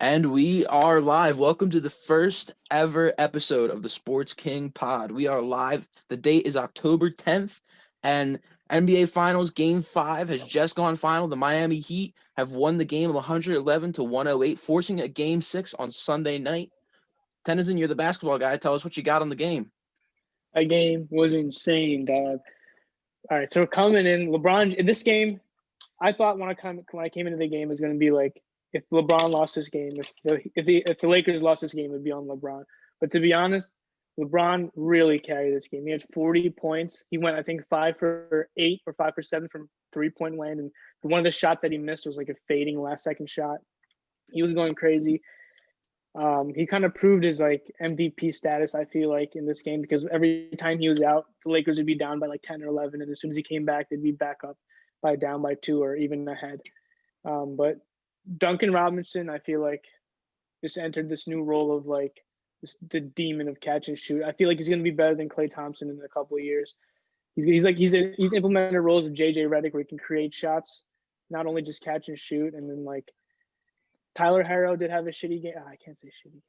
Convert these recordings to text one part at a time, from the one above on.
And we are live. Welcome to the first ever episode of the Sports King.Pod. We are live. The date is October 10th, and NBA Finals Game 5 has just gone final. The Miami Heat have won the game 111 to 108, forcing a Game 6 on Sunday night. Tennyson, you're the basketball guy. Tell us what you got on the game. That game was insane, dog. All right, so we're coming in. LeBron in this game, I thought when I came into the game, it was going to be like if LeBron lost this game, if the Lakers lost this game, it would be on LeBron. But to be honest, LeBron really carried this game. He had 40 points. He went, I think, 5 for 8 or 5 for 7 from 3-point land, and one of the shots that he missed was like a fading last second shot. He was going crazy. He kind of proved his like MVP status, I feel like, in this game, because every time he was out, the Lakers would be down by like 10 or 11, and as soon as he came back, they'd be back up by down by 2 or even ahead. But Duncan Robinson, I feel like, just entered this new role of like the demon of catch and shoot. I feel like he's going to be better than Klay Thompson in a couple of years. He's implemented roles of JJ Redick where he can create shots, not only just catch and shoot, and then like Tyler Herro did have a shitty game. I can't say shitty game.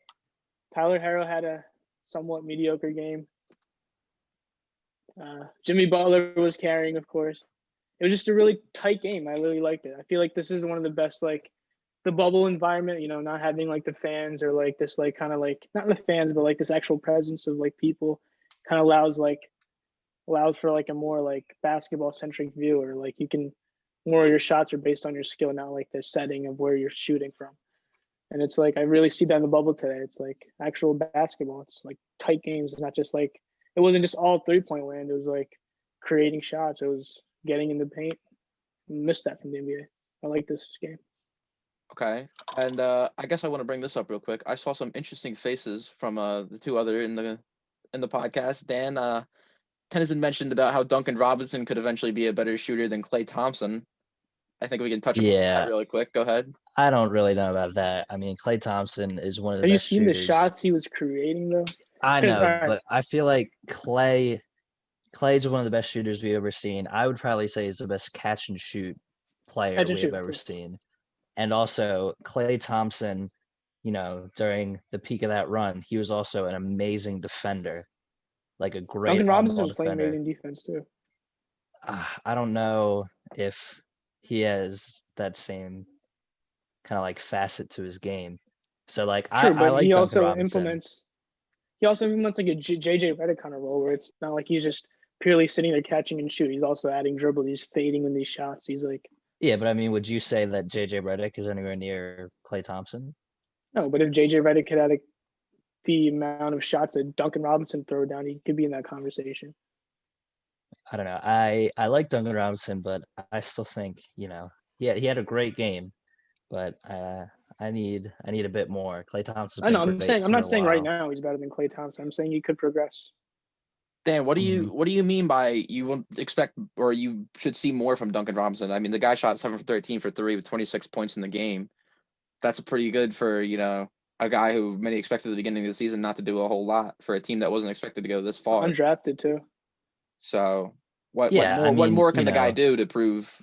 Tyler Herro had a somewhat mediocre game. Jimmy Butler was carrying, of course. It was just a really tight game. I really liked it. I feel like this is one of the best, like, the bubble environment, not having, like, the fans or, like, this, like, kind of, like, not the fans, but, like, this actual presence of, like, people kind of allows for, like, a more, like, basketball-centric view, or, like, you can more of your shots are based on your skill, not like the setting of where you're shooting from. And it's like I really see that in the bubble today. It's like actual basketball. It's like tight games. It's not just like it wasn't just all 3-point land. It was like creating shots. It was getting in the paint. Missed that from the NBA. I like this game. Okay, and I guess I want to bring this up real quick. I saw some interesting faces from the two other in the podcast. Dan Tennyson mentioned about how Duncan Robinson could eventually be a better shooter than Klay Thompson. I think we can touch upon that really quick. Go ahead. I don't really know about that. I mean, Klay Thompson is one of the Have you best seen shooters. the shots he was creating, though? I know, but I feel like Klay's one of the best shooters we've ever seen. I would probably say he's the best catch and shoot player we've ever seen. And also, Klay Thompson, during the peak of that run, he was also an amazing defender, like a great Duncan Robinson was defender. playing amazing defense too. I don't know if he has that same kind of like facet to his game. So like I like he Duncan also Robinson. implements like a JJ Redick kind of role where it's not like he's just purely sitting there catching and shoot. He's also adding dribble. He's fading in these shots. He's like, yeah, but I mean, would you say that JJ Redick is anywhere near Klay Thompson? No, but if JJ Redick could add the amount of shots that Duncan Robinson throw down, he could be in that conversation. I don't know. I like Duncan Robinson, but I still think he had a great game, but I need a bit more. Klay Thompson. I know. I'm not saying right now he's better than Klay Thompson. I'm saying he could progress. Dan, what do you mean by you will expect or you should see more from Duncan Robinson? I mean, the guy shot 7 for 13 for 3 with 26 points in the game. That's pretty good for a guy who many expected at the beginning of the season not to do a whole lot for a team that wasn't expected to go this far. Undrafted too. So what more can the guy do to prove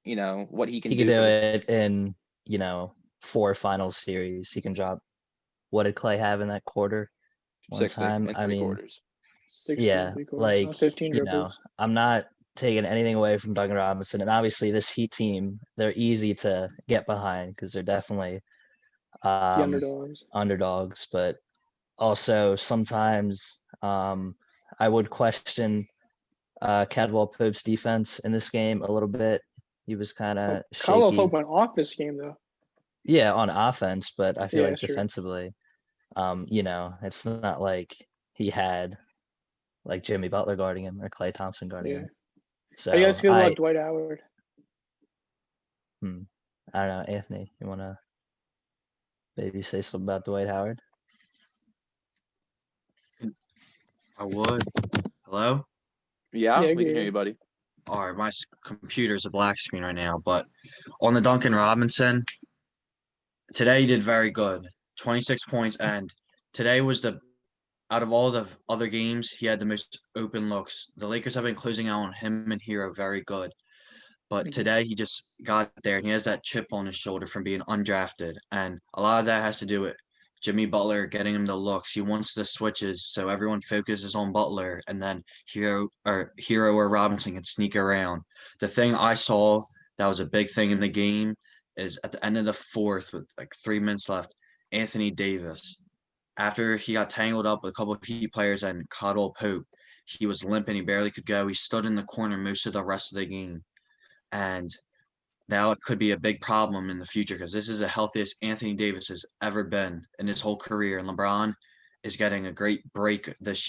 what he can do? He can do it in 4 final series. He can drop. What did Klay have in that quarter? 60 time. I mean, quarters. 15 dribbles. I'm not taking anything away from Duncan Robinson, and obviously this Heat team, they're easy to get behind because they're definitely the underdogs. But also sometimes I would question Caldwell Pope's defense in this game a little bit. He was kind of shaky. Caldwell Pope went off this game though. Yeah, on offense, but I feel like defensively, it's not like he had like Jimmy Butler guarding him or Klay Thompson guarding him. So how do you guys feel about Dwight Howard? I don't know, Anthony. You want to maybe say something about Dwight Howard? I would. Hello? Yeah, we can hear you, buddy. All right, my computer's a black screen right now, but on the Duncan Robinson, today he did very good. 26 points, and today was out of all the other games, he had the most open looks. The Lakers have been closing out on him and Hero very good. But today he just got there and he has that chip on his shoulder from being undrafted. And a lot of that has to do with Jimmy Butler getting him the looks. He wants the switches, so everyone focuses on Butler, and then Hero or Robinson can sneak around. The thing I saw that was a big thing in the game is at the end of the fourth, with like 3 minutes left, Anthony Davis, after he got tangled up with a couple of key players and Caldwell Pope, he was limping. He barely could go. He stood in the corner most of the rest of the game, and now it could be a big problem in the future because this is the healthiest Anthony Davis has ever been in his whole career. And LeBron is getting a great break this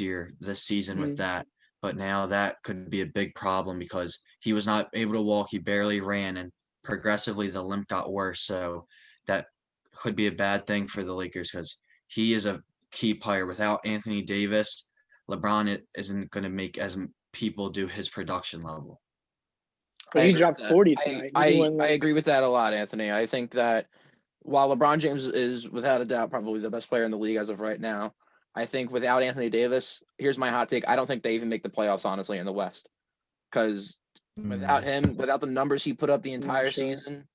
season with that. But now that could be a big problem because he was not able to walk. He barely ran, and progressively the limp got worse. So that could be a bad thing for the Lakers because he is a key player. Without Anthony Davis, LeBron isn't going to make as people do his production level. But he dropped 40 tonight. I agree with that a lot, Anthony. I think that while LeBron James is without a doubt probably the best player in the league as of right now, I think without Anthony Davis, here's my hot take. I don't think they even make the playoffs, honestly, in the West. Because without him, without the numbers he put up the entire season,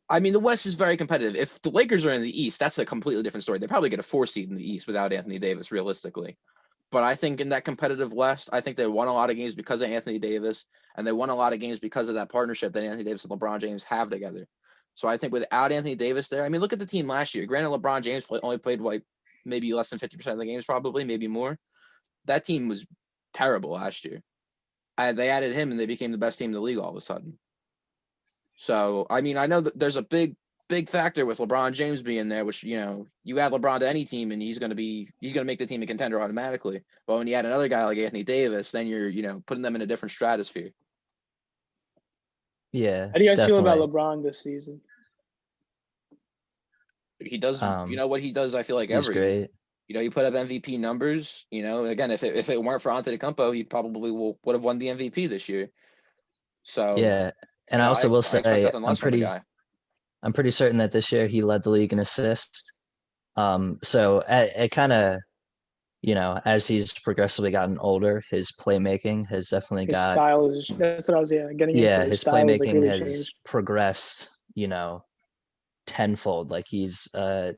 I mean, the West is very competitive. If the Lakers are in the East, that's a completely different story. They probably get a 4 seed in the East without Anthony Davis, realistically. But I think in that competitive West, I think they won a lot of games because of Anthony Davis, and they won a lot of games because of that partnership that Anthony Davis and LeBron James have together. So I think without Anthony Davis there, I mean, look at the team last year. Granted, LeBron James only played like maybe less than 50% of the games, probably, maybe more. That team was terrible last year. They added him, and they became the best team in the league all of a sudden. So, I mean, I know that there's a big factor with LeBron James being there, which, you know, you add LeBron to any team and he's going to make the team a contender automatically. But when you add another guy like Anthony Davis, then you're, you know, putting them in a different stratosphere. Yeah. How do you guys feel definitely. about LeBron this season? He does, you know what he does, I feel like He's great. year. You know, you put up MVP numbers, you know, again, if it weren't for Antetokounmpo, he probably would have won the MVP this year. So, yeah. And you know, I also will say, I'm pretty certain that this year he led the league in assists. So it kind of, you know, as he's progressively gotten older, his playmaking has definitely got. Style is, that's what I was getting into. Yeah, his playmaking really has changed. progressed, you know, tenfold. Like he's a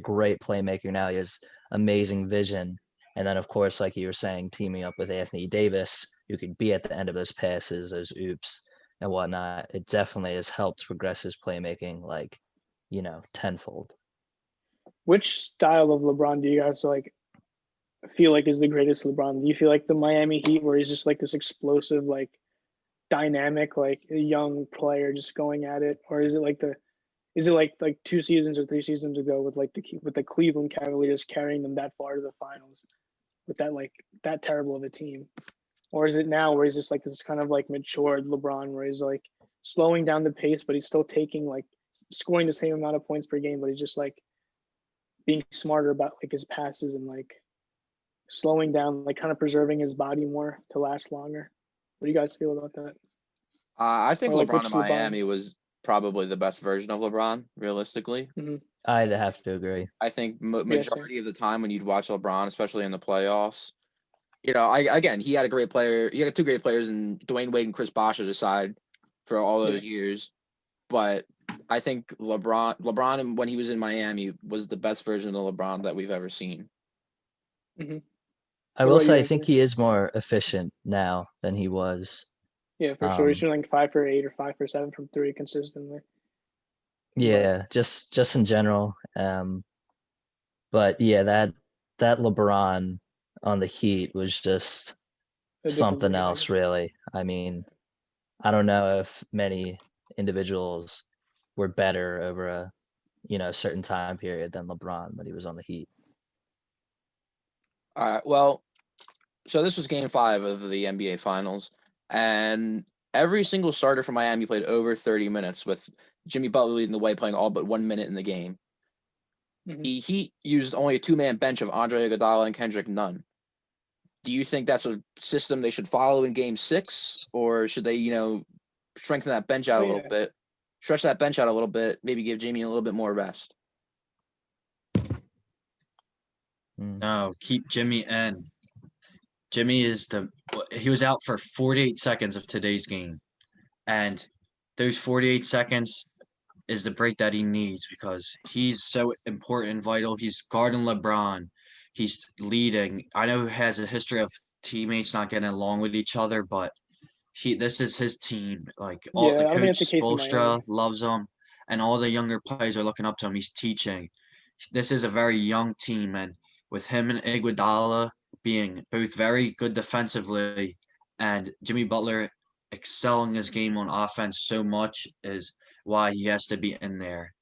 great playmaker now. He has amazing vision. And then, of course, like you were saying, teaming up with Anthony Davis, who could be at the end of those passes, those oops and whatnot, it definitely has helped progress his playmaking, like, you know, tenfold. Which style of LeBron do you guys like feel like is the greatest LeBron? Do you feel like the Miami Heat, where he's just like this explosive, like dynamic, like a young player just going at it, or is it like 2 seasons or 3 seasons ago with the Cleveland Cavaliers carrying them that far to the finals with that terrible of a team? Or is it now where he's just like this kind of like matured LeBron, where he's like slowing down the pace, but he's still scoring the same amount of points per game, but he's just like being smarter about like his passes and like slowing down, like kind of preserving his body more to last longer? What do you guys feel about that? I think LeBron in Miami was probably the best version of LeBron, realistically. Mm-hmm. I'd have to agree. I think majority of the time when you'd watch LeBron, especially in the playoffs, you know, he had a great player. He had 2 great players in Dwayne Wade and Chris Bosh aside for all those years. But I think LeBron, when he was in Miami, was the best version of LeBron that we've ever seen. Mm-hmm. I will say, I think he is more efficient now than he was. Yeah, for sure. He's shooting like 5 for 8 or 5 for 7 from 3 consistently. Yeah, just in general. But yeah, that LeBron on the Heat was just something else, really. I mean, I don't know if many individuals were better over a, you know, certain time period than LeBron when he was on the Heat. Well, so this was Game 5 of the NBA Finals, and every single starter for Miami played over 30 minutes, with Jimmy Butler leading the way, playing all but 1 minute in the game. Mm-hmm. The Heat used only a 2-man bench of Andre Iguodala and Kendrick Nunn. Do you think that's a system they should follow in Game 6, or should they, you know, strengthen that bench out a little bit, stretch that bench out a little bit, maybe give Jimmy a little bit more rest? No, keep Jimmy in. Jimmy he was out for 48 seconds of today's game, and those 48 seconds is the break that he needs because he's so important and vital. He's guarding LeBron. He's leading. I know he has a history of teammates not getting along with each other, but this is his team. Like all Yeah, the I don't think that's coach the case in Spoelstra Miami. loves him, and all the younger players are looking up to him. He's teaching. This is a very young team, and with him and Iguodala being both very good defensively, and Jimmy Butler excelling his game on offense so much is why he has to be in there.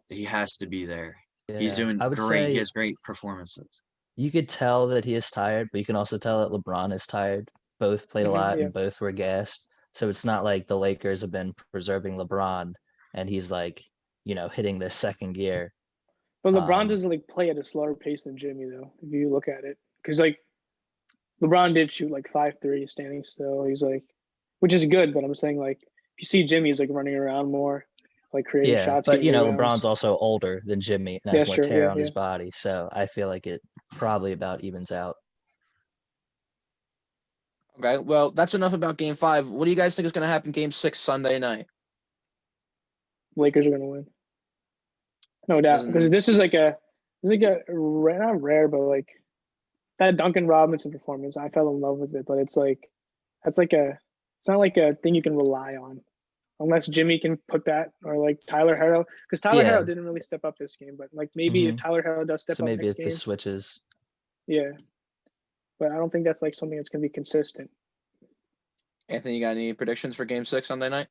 He has to be there. He's Yeah, doing I would great. He say has great performances. you could tell that he is tired, but you can also tell that LeBron is tired. Both played a lot Yeah, and both were gassed. So it's not like the Lakers have been preserving LeBron and he's like, hitting the second gear. but LeBron Um, doesn't like play at a slower pace than Jimmy though. If you look at it, because like LeBron did shoot like 5 3 standing still. He's like, which is good, but I'm saying like if you see Jimmy, he's like running around more, like creating yeah, shots, but getting LeBron's rebounds. also older than Jimmy and Yeah, has more sure. tear Yeah, on yeah. his body. So I feel like it probably about evens out. Okay, well, that's enough about Game 5. What do you guys think is going to happen Game 6 Sunday night? Lakers are gonna win, no doubt. Because Doesn't this is like a not rare, but like that Duncan Robinson performance. I fell in love with it, but it's like that's like it's not like a thing you can rely on unless Jimmy can put that or like Tyler Herro, because Tyler Yeah. Herro didn't really step up this game, but like maybe if Mhm. Tyler Herro does step So up maybe next if the game, switches. yeah. But I don't think that's like something that's gonna be consistent. Anthony, you got any predictions for Game 6 Sunday night?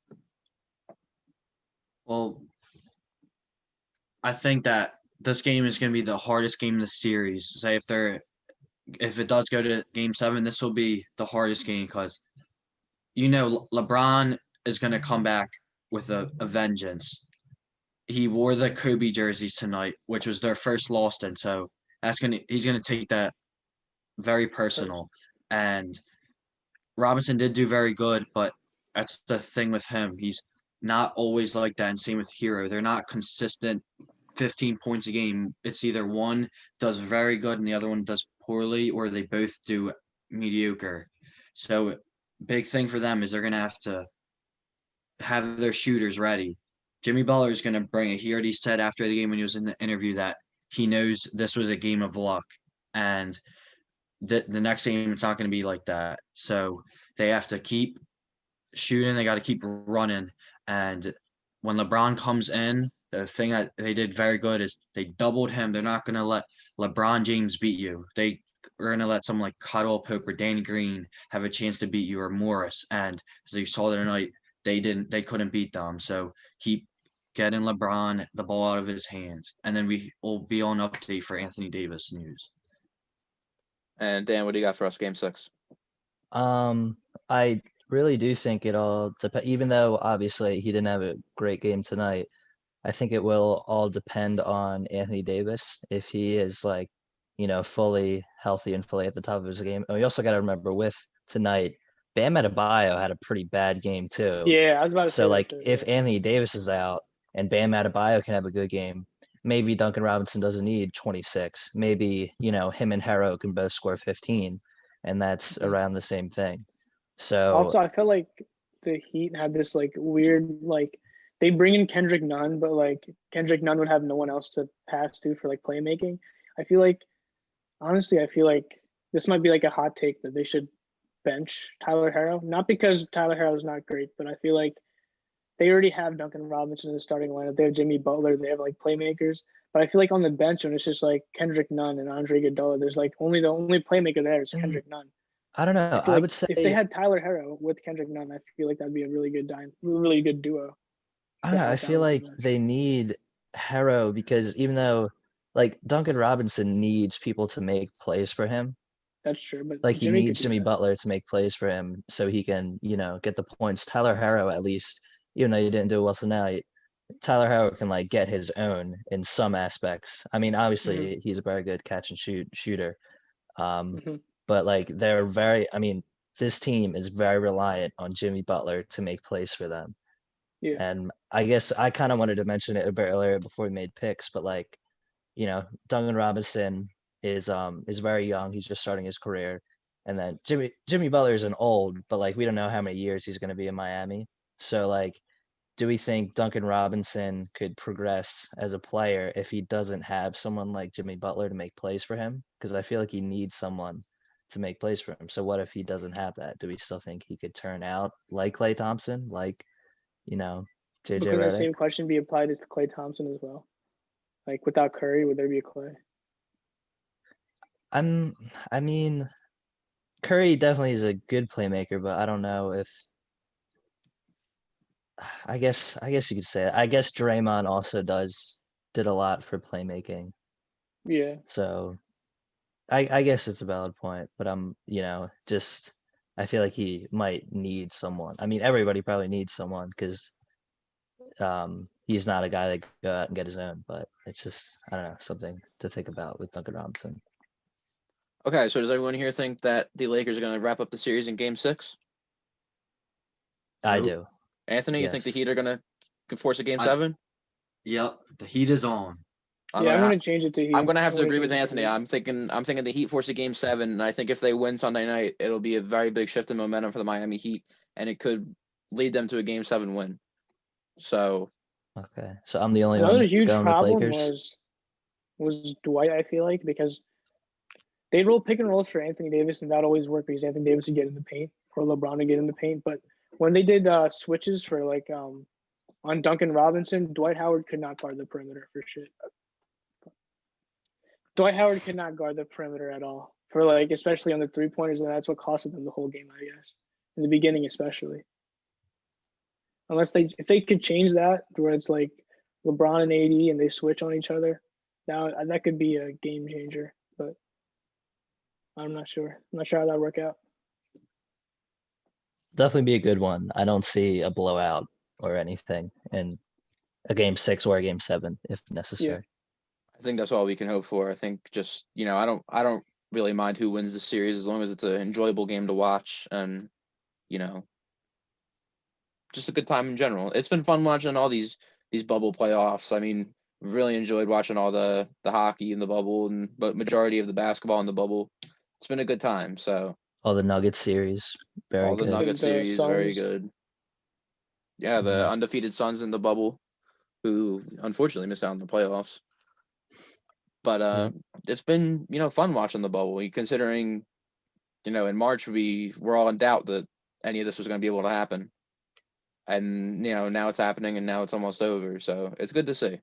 Well, I think that this game is going to be the hardest game in the series. Say if it does go to Game 7, this will be the hardest game because LeBron is going to come back with a vengeance. He wore the Kobe jerseys tonight, which was their first loss, and so he's gonna take that very personal. And Robinson did do very good, but that's the thing with him. He's not always like that, and same with Hero. They're not consistent 15 points a game. It's either one does very good and the other one does poorly, or they both do mediocre. So big thing for them is they're gonna have their shooters ready. Jimmy Butler is gonna bring it. He already said after the game when he was in the interview that he knows this was a game of luck, and the next game it's not gonna be like that. So they have to keep shooting. They got to keep running. And when LeBron comes in, the thing that they did very good is they doubled him. They're not going to let LeBron James beat you. They are going to let someone like Caldwell Pope or Danny Green have a chance to beat you, or Morris. And as you saw tonight, they couldn't beat them. So keep getting LeBron the ball out of his hands. And then we will be on update for Anthony Davis news. And Dan, what do you got for us Game 6? I really do think it all depends. Even though obviously he didn't have a great game tonight, I think it will all depend on Anthony Davis if he is like, fully healthy and fully at the top of his game. And we also got to remember with tonight, Bam Adebayo had a pretty bad game too. Yeah, I was about to say So that like too, if yeah. Anthony Davis is out and Bam Adebayo can have a good game, maybe Duncan Robinson doesn't need 26. Maybe, him and Harrow can both score 15, and that's Mhm. around the same thing. So Also, I feel like the Heat had this like weird like they bring in Kendrick Nunn, but like Kendrick Nunn would have no one else to pass to for like playmaking. I feel like honestly, I feel like this might be like a hot take that they should bench Tyler Harrow. Not because Tyler Harrow is not great, but I feel like they already have Duncan Robinson in the starting lineup. They have Jimmy Butler. They have like playmakers. But I feel like on the bench when it's just like Kendrick Nunn and Andre Iguodala, there's like the only playmaker there is Kendrick Nunn. I don't I know. feel I like would say if they had Tyler Harrow with Kendrick Nunn, I feel like that'd be a really good duo. I don't know. I feel like they need Harrow because even though like Duncan Robinson needs people to make plays for him, That's true, but like he Jimmy could needs do Jimmy that. Butler to make plays for him so he can, get the points. Tyler Harrow, at least, even though he didn't do well tonight, Tyler Harrow can like get his own in some aspects. I mean, obviously he's a very good catch and shooter. Mm-hmm. But like this team is very reliant on Jimmy Butler to make plays for them. Yeah. And I guess I kind of wanted to mention it a bit earlier before we made picks, but like, Duncan Robinson is very young. He's just starting his career. And then Jimmy Butler isn't old, but like we don't know how many years he's going to be in Miami. So like do we think Duncan Robinson could progress as a player if he doesn't have someone like Jimmy Butler to make plays for him? Because I feel like he needs someone to make plays for him. So what if he doesn't have that? Do we still think he could turn out like Klay Thompson, like, JJ But couldn't the Redick? same question be applied to Klay Thompson as well? Like without Curry, would there be a Klay? I mean, Curry definitely is a good playmaker, but I don't know if I guess you could say it. I guess Draymond also did a lot for playmaking. Yeah. So I guess it's a valid point, but just I feel like he might need someone. I mean, everybody probably needs someone because he's not a guy that go out and get his own, but it's just I don't know, something to think about with Duncan Robinson. Okay, so does everyone here think that the Lakers are going to wrap up the series in Game 6? I Nope. do. Anthony, you think the Yes. Heat are going to force a Game I- 7? Yep, the heat is on. I'm going to change it to Heat. I'm gonna have to I'm agree gonna with change it to Anthony. Heat. I'm thinking the Heat force a Game 7, and I think if they win Sunday night, it'll be a very big shift in momentum for the Miami Heat, and it could lead them to a Game 7 win. So Okay, so I'm the only Another one huge going with problem Lakers. was Dwight, I feel like, because they roll pick and rolls for Anthony Davis, and that always worked because Anthony Davis would get in the paint or LeBron would get in the paint. But when they did switches for on Duncan Robinson, Dwight Howard could not guard the perimeter for shit. Dwight Howard could not guard the perimeter at all for especially on the 3-pointers, and that's what costed them the whole game, I guess, in the beginning especially. If they could change that to where it's like LeBron and AD and they switch on each other, that could be a game changer. But I'm not sure. I'm not sure how that would work out. Definitely be a good one. I don't see a blowout or anything in a Game 6 or a Game 7 if necessary. I think that's all we can hope for. I think just I don't really mind who wins the series as long as it's an enjoyable game to watch and just a good time in general. It's been fun watching all these bubble playoffs. I mean, really enjoyed watching all the hockey in the bubble but majority of the basketball in the bubble. It's been a good time. So All the Nuggets series, very all the good. Nuggets The series, very Suns. good. Yeah, the Mhm. undefeated Suns in the bubble, who unfortunately missed out on the playoffs. But it's been fun watching the bubble. Considering in March we were all in doubt that any of this was going to be able to happen, and now it's happening, and now it's almost over. So it's good to see.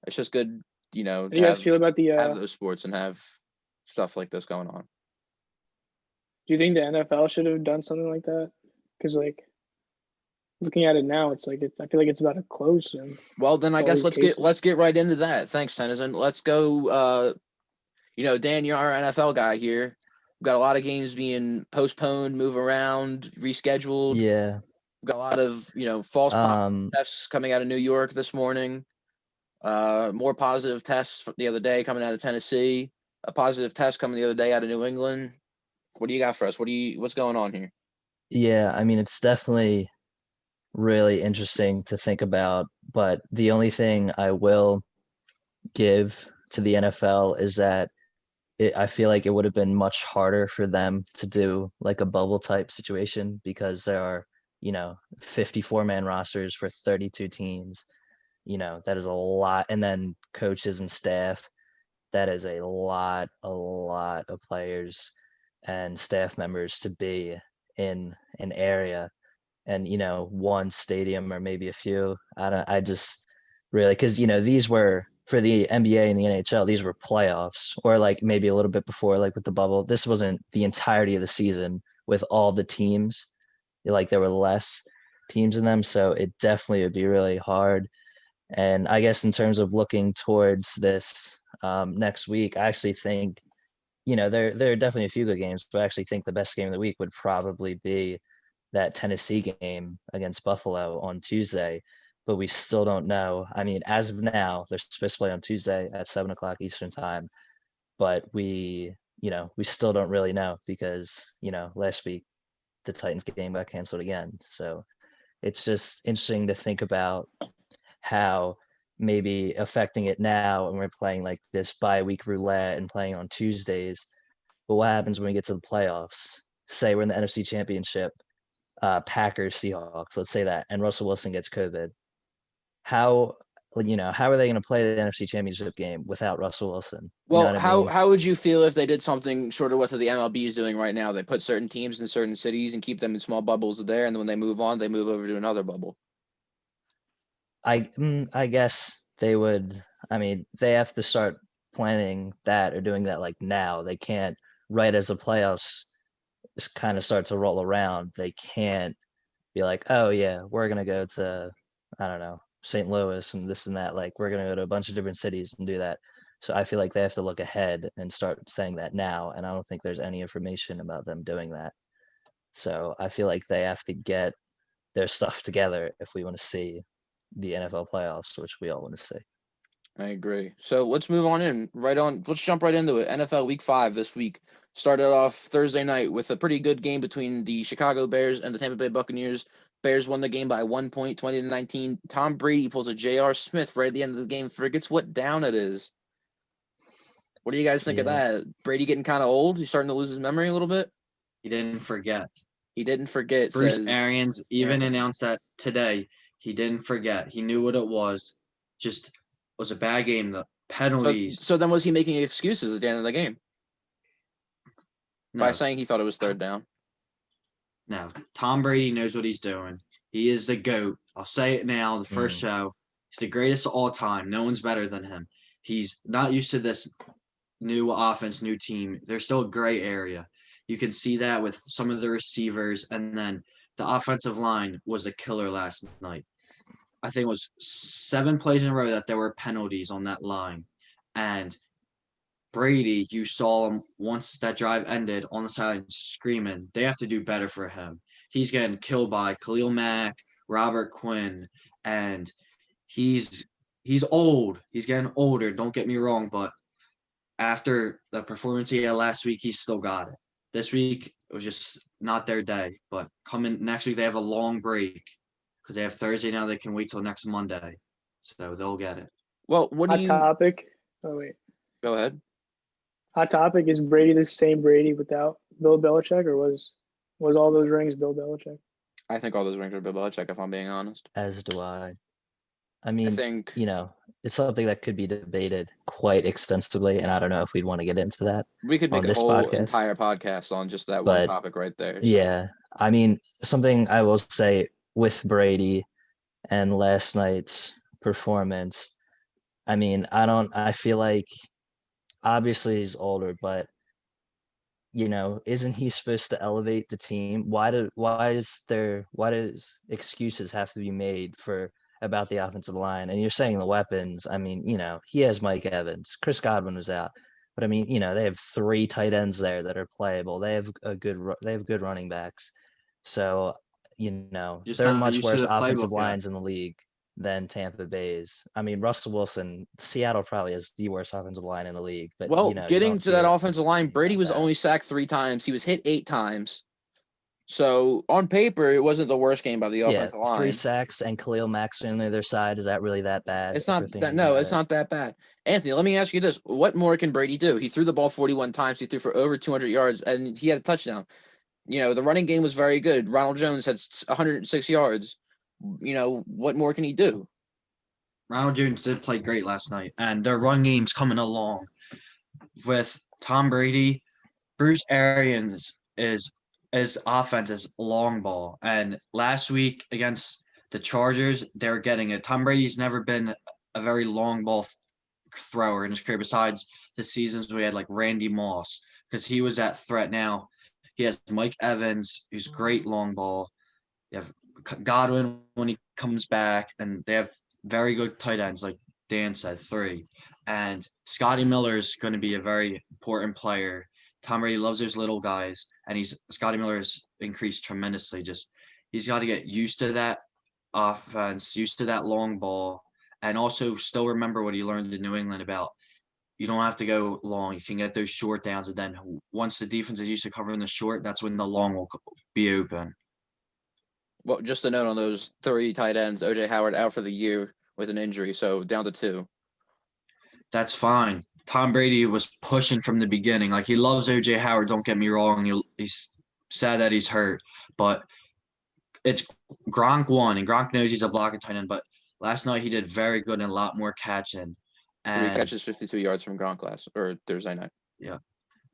It's just good, How to do you guys feel about the? have those sports and have stuff like this going on. Do you think the NFL should have done something like that? Because looking at it now, it's I feel like it's about to close soon. Well, then I all guess these let's get right into that. Thanks, Tennyson. Let's go. Dan, you're our NFL guy here. We've got a lot of games being postponed, move around, rescheduled. Yeah. We've got a lot of false positive tests coming out of New York this morning. More positive tests the other day coming out of Tennessee. A positive test coming the other day out of New England. What do you got for us? What's going on here? Yeah, I mean, it's definitely really interesting to think about, but the only thing I will give to the NFL is that I feel like it would have been much harder for them to do like a bubble type situation because there are, 54-man rosters for 32 teams. That is a lot. And then coaches and staff, that is a lot of players and staff members to be in an area and one stadium or maybe a few. I just really because these were for the NBA and the NHL, these were playoffs or like maybe a little bit before, like with the bubble. This wasn't the entirety of the season with all the teams. Like there were less teams in them, so it definitely would be really hard. And I guess in terms of looking towards this next week, I actually think there are definitely a few good games, but I actually think the best game of the week would probably be that Tennessee game against Buffalo on Tuesday, but we still don't know. I mean, as of now, they're supposed to play on Tuesday at 7:00 Eastern time, but we still don't really know because, last week the Titans game got canceled again. So it's just interesting to think about how maybe affecting it now and we're playing like this bye-week roulette and playing on Tuesdays. But what happens when we get to the playoffs? Say we're in the NFC Championship, Packers, Seahawks, let's say that, and Russell Wilson gets COVID. how are they going to play the NFC Championship game without Russell Wilson? You know Well, what I mean? how would you feel if they did something sort of what the MLB is doing right now? They put certain teams in certain cities and keep them in small bubbles there, and then when they move on, they move over to another bubble. I guess they would. I mean, they have to start planning that or doing that like now. They can't right as the playoffs kind of start to roll around. They can't be like, oh yeah, we're gonna go to, I don't know, St. Louis and this and that. Like we're gonna go to a bunch of different cities and do that. So I feel like they have to look ahead and start saying that now. And I don't think there's any information about them doing that. So I feel like they have to get their stuff together if we want to see the NFL playoffs, which we all want to see. I agree. So let's move on in. Let's jump right into it. NFL Week 5 this week started off Thursday night with a pretty good game between the Chicago Bears and the Tampa Bay Buccaneers. Bears won the game by 1 point, 20-19. Tom Brady pulls a J.R. Smith right at the end of the game, forgets what down it is. What do you guys think of that? Brady getting kind of old? He's starting to lose his memory a little bit? He didn't forget. He didn't forget, Bruce says Arians even Anthony. announced that today. He didn't forget. He knew what it was. Just was a bad game. The penalties. So then was he making excuses at the end of the game by No, saying he thought it was third down? no. Tom Brady knows what he's doing. He is the GOAT. I'll say it now. The first show. He's the greatest of all time. No one's better than him. He's not used to this new offense, new team. There's still a gray area. You can see that with some of the receivers, and then the offensive line was a killer last night. I think it was 7 plays in a row that there were penalties on that line. And Brady, you saw him once that drive ended on the sideline screaming, they have to do better for him. He's getting killed by Khalil Mack, Robert Quinn, and he's old. He's getting older, don't get me wrong, but after the performance he had last week, he still got it. This week, it was just not their day. But coming next week, they have a long break because they have Thursday now. They can wait till next Monday. So they'll get it. Well, what do you – topic. Oh, wait. Go ahead. Hot topic, is Brady the same Brady without Bill Belichick, or was all those rings Bill Belichick? I think all those rings are Bill Belichick, if I'm being honest. As do I. I mean, I think, it's something that could be debated quite extensively, and I don't know if we'd want to get into that. We could make a whole entire podcast on just that one topic right there. So. Yeah. I mean, something I will say with Brady and last night's performance, I mean, I feel like obviously he's older, but isn't he supposed to elevate the team? Why does excuses have to be made about the offensive line? And you're saying the weapons. I mean, he has Mike Evans. Chris Godwin was out. But I mean, they have 3 tight ends there that are playable. They have good running backs. So, there are much worse offensive lines in the league than Tampa Bay's. I mean, Russell Wilson, Seattle probably has the worst offensive line in the league. But getting to that offensive line, Brady was only sacked 3 times. He was hit 8 times. So on paper, it wasn't the worst game by the offensive line. 3 sacks and Khalil Mack on the other side. Is that really that bad? It's not that. No, it's not that bad. Anthony, let me ask you this: what more can Brady do? He threw the ball 41 times. He threw for over 200 yards, and he had a touchdown. The running game was very good. Ronald Jones had 106 yards. What more can he do? Ronald Jones did play great last night, and their run game's coming along. With Tom Brady, Bruce Arians his offense is long ball. And last week against the Chargers, they were getting it. Tom Brady's never been a very long ball thrower in his career, besides the seasons we had like Randy Moss, because he was that threat. Now he has Mike Evans, who's great long ball. You have Godwin when he comes back, and they have very good tight ends, like Dan said, 3. And Scotty Miller is going to be a very important player. Tom Brady loves those little guys, and Scotty Miller has increased tremendously. Just he's got to get used to that offense, used to that long ball, and also still remember what he learned in New England about you don't have to go long. You can get those short downs, and then once the defense is used to covering the short, that's when the long will be open. Well, just a note on those 3 tight ends, O.J. Howard out for the year with an injury, so down to 2. That's fine. Tom Brady was pushing from the beginning. Like, he loves O.J. Howard, don't get me wrong. He's sad that he's hurt. But it's Gronk 1, and Gronk knows he's a blocking tight end. But Last night he did very good and a lot more catching. 3 And catches, 52 yards from ground class or Thursday night. yeah.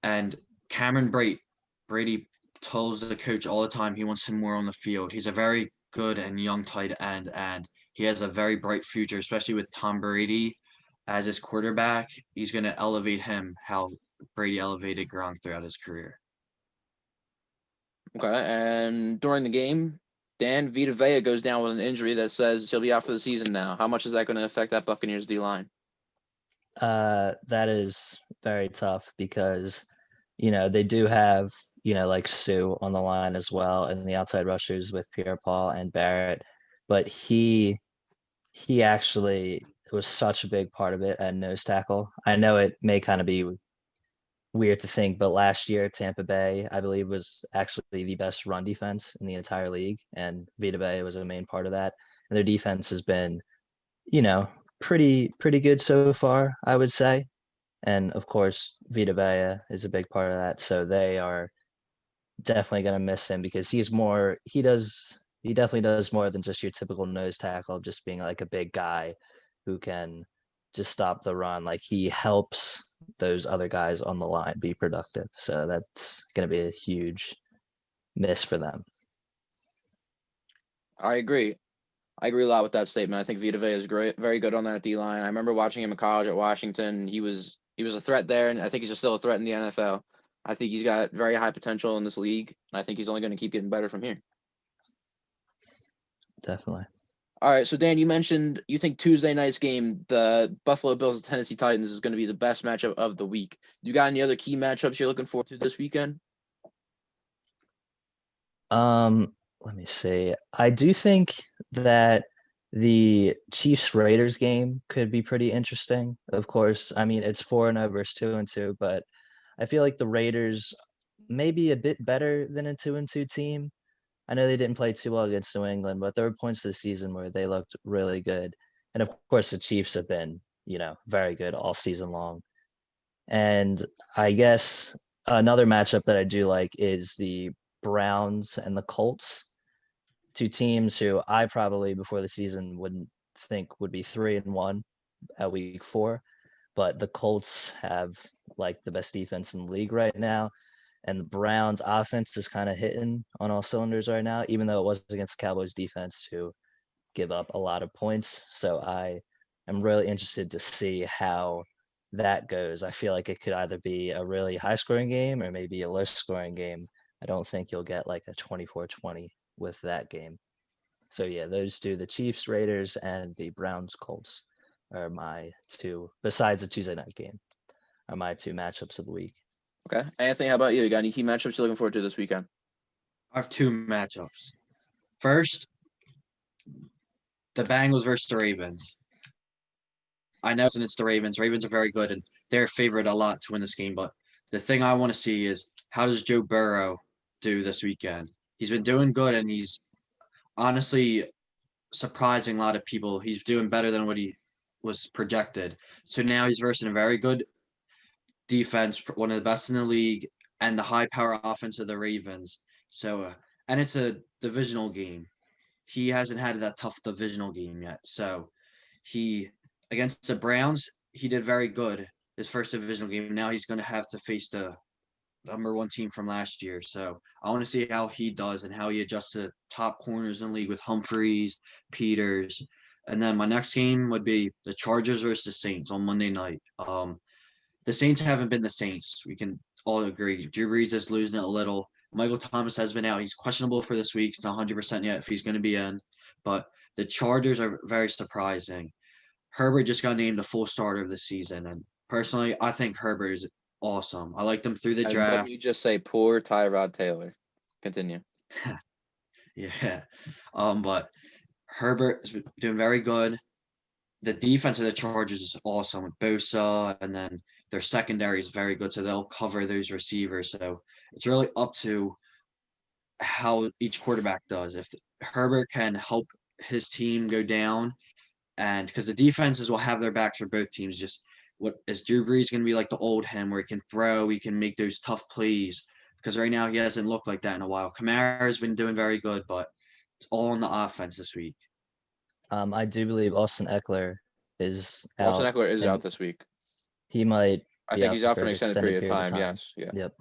And Cameron Brady tells the coach all the time he wants him more on the field. He's a very good and young tight end, and he has a very bright future, especially with Tom Brady as his quarterback. He's going to elevate him how Brady elevated Gronk throughout his career. Okay, and during the game, Dan Vita Vea goes down with an injury that says he'll be out for the season now. How much is that going to affect that Buccaneers D line? That is very tough because, they do have, like Sue on the line as well, and the outside rushers with Pierre-Paul and Barrett. But he actually was such a big part of it at nose tackle. I know it may kind of be weird to think, but last year Tampa Bay, I believe, was actually the best run defense in the entire league, and Vita Vea was a main part of that. And their defense has been, you know, pretty good so far, I would say. And of course, Vita Vea is a big part of that. So they are definitely going to miss him because he definitely does more than just your typical nose tackle, just being like a big guy who can just stop the run. Like he helps those other guys on the line be productive. So that's going to be a huge miss for them. I agree. I agree a lot with that statement. I think Vita Vea is great, very good on that D line. I remember watching him in college at Washington. He was a threat there, and I think he's still a threat in the NFL. I think he's got very high potential in this league, and I think he's only going to keep getting better from here. Definitely. All right, so Dan, you mentioned you think Tuesday night's game, the Buffalo Bills and Tennessee Titans, is going to be the best matchup of the week. You got any other key matchups you're looking forward to this weekend? Let me see. I do think that the Chiefs Raiders game could be pretty interesting. Of course, I mean it's 4-0 versus 2-2, but I feel like the Raiders may be a bit better than a 2-2 team. I know they didn't play too well against New England, but there were points of the season where they looked really good. And of course, the Chiefs have been, very good all season long. And I guess another matchup that I do like is the Browns and the Colts, two teams who I probably before the season wouldn't think would be 3-1 at week 4. But the Colts have like the best defense in the league right now. And the Browns offense is kind of hitting on all cylinders right now, even though it was against the Cowboys defense who give up a lot of points. So I am really interested to see how that goes. I feel like it could either be a really high scoring game or maybe a low scoring game. I don't think you'll get like a 24-20 with that game. So yeah, those two, the Chiefs, Raiders, and the Browns, Colts are my two, besides the Tuesday night game, are my two matchups of the week. Okay. Anthony, how about you? You got any key matchups you're looking forward to this weekend? I have two matchups. First, the Bengals versus the Ravens. I know it's the Ravens. Ravens are very good, and they're favored a lot to win this game. But the thing I want to see is how does Joe Burrow do this weekend? He's been doing good, and he's honestly surprising a lot of people. He's doing better than what he was projected. So now he's versus a very good defense, one of the best in the league, and the high power offense of the Ravens. So, and it's a divisional game. He hasn't had that tough divisional game yet. So he against the Browns, he did very good his first divisional game. Now he's going to have to face the number 1 team from last year. So I want to see how he does and how he adjusts to top corners in the league with Humphreys, Peters. And then my next game would be the Chargers versus the Saints on Monday night. The Saints haven't been the Saints. We can all agree. Drew Brees is losing it a little. Michael Thomas has been out. He's questionable for this week. It's not 100% yet if he's going to be in. But the Chargers are very surprising. Herbert just got named the full starter of the season. And personally, I think Herbert is awesome. I liked him through the draft. And you just say poor Tyrod Taylor. Continue. Yeah. But Herbert is doing very good. The defense of the Chargers is awesome with Bosa, and then their secondary is very good, so they'll cover those receivers. So it's really up to how each quarterback does. If Herbert can help his team go down, and because the defenses will have their backs for both teams, just what is Drew Brees going to be like the old him where he can throw, he can make those tough plays. Because right now he hasn't looked like that in a while. Kamara's been doing very good, but it's all on the offense this week. I do believe Austin Eckler is Austin out. Eckler is and out this week. He might I be think out he's out for for an an extended extended period of time. time. Yes. Yeah. Yep.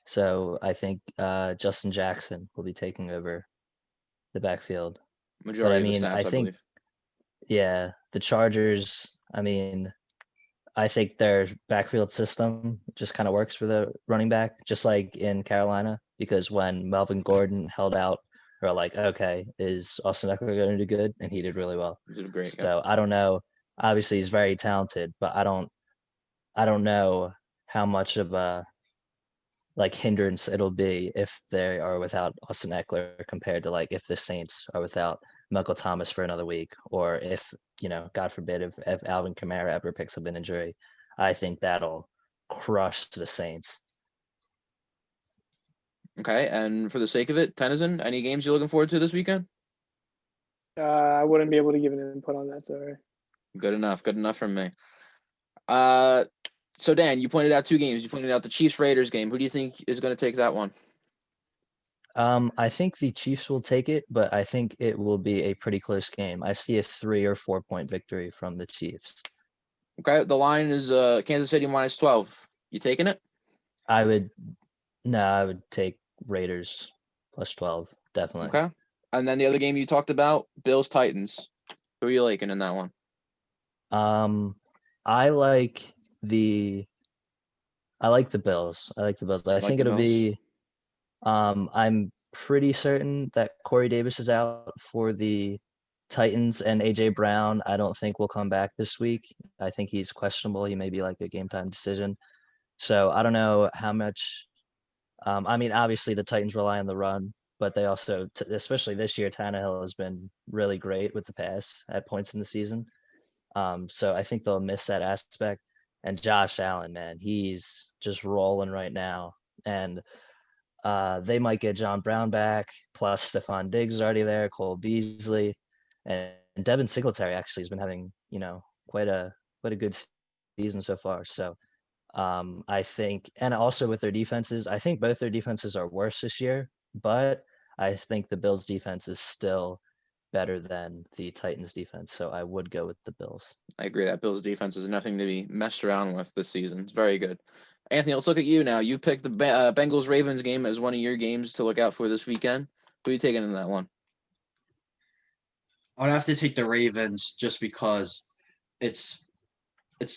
So I think Justin Jackson will be taking over the backfield. Majority of the I snaps, I think, believe. yeah, the Chargers, I think their backfield system just kind of works for the running back, just like in Carolina, because when Melvin Gordon held out, we're like, okay, is Austin Eckler going to do good? And he did really well. He did great. So I don't know. Obviously, he's very talented, but I don't know how much of a hindrance it'll be if they are without Austin Eckler compared to if the Saints are without Michael Thomas for another week, or if God forbid, if Alvin Kamara ever picks up an injury. I think that'll crush the Saints. Okay, and for the sake of it, Tennyson, any games you're looking forward to this weekend? I wouldn't be able to give an input on that. Sorry. Good enough from me. So Dan, you pointed out two games. You pointed out the Chiefs Raiders game. Who do you think is going to take that one? I think the Chiefs will take it, but I think it will be a pretty close game. I see a 3 or 4 point victory from the Chiefs. Okay, the line is Kansas City -12. You taking it? I would take Raiders +12, definitely. Okay. And then the other game you talked about, Bills Titans. Who are you liking in that one? I like the Bills. I think it'll be I'm pretty certain that Corey Davis is out for the Titans, and AJ Brown I don't think will come back this week. I think he's questionable. He may be a game time decision. So I don't know how much obviously the Titans rely on the run, but they also, especially this year, Tannehill has been really great with the pass at points in the season. So I think they'll miss that aspect. And Josh Allen, man, he's just rolling right now. And they might get John Brown back, plus Stephon Diggs is already there, Cole Beasley, and Devin Singletary actually has been having, quite a good season so far. So I think, and also with their defenses, I think both their defenses are worse this year, but I think the Bills defense is still better than the Titans defense. So I would go with the Bills. I agree that Bills defense is nothing to be messed around with this season. It's very good. Anthony, let's look at you now. You picked the Bengals Ravens game as one of your games to look out for this weekend. Who are you taking in that one? I'd have to take the Ravens just because it's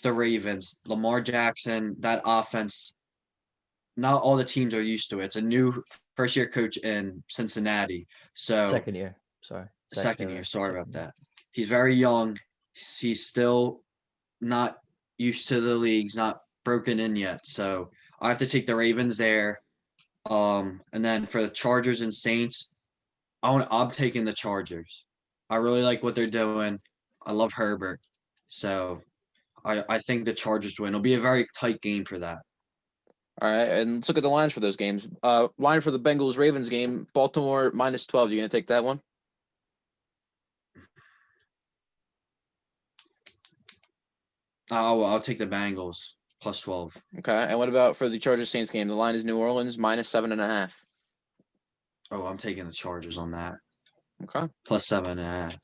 the Ravens. Lamar Jackson, that offense, not all the teams are used to it. It's a new first-year coach in Cincinnati. So second year. Sorry. Second year. Sorry about that. He's very young. He's still not used to the league. He's not broken in yet. So I have to take the Ravens there. And then for the Chargers and Saints, I'm taking the Chargers. I really like what they're doing. I love Herbert. So I think the Chargers win. It'll be a very tight game for that. All right, and let's look at the lines for those games. Line for the Bengals Ravens game, Baltimore -12. You gonna take that one? I'll take the Bengals +12. Okay, and what about for the Chargers Saints game? The line is New Orleans -7.5. Oh, I'm taking the Chargers on that. Okay. +7.5.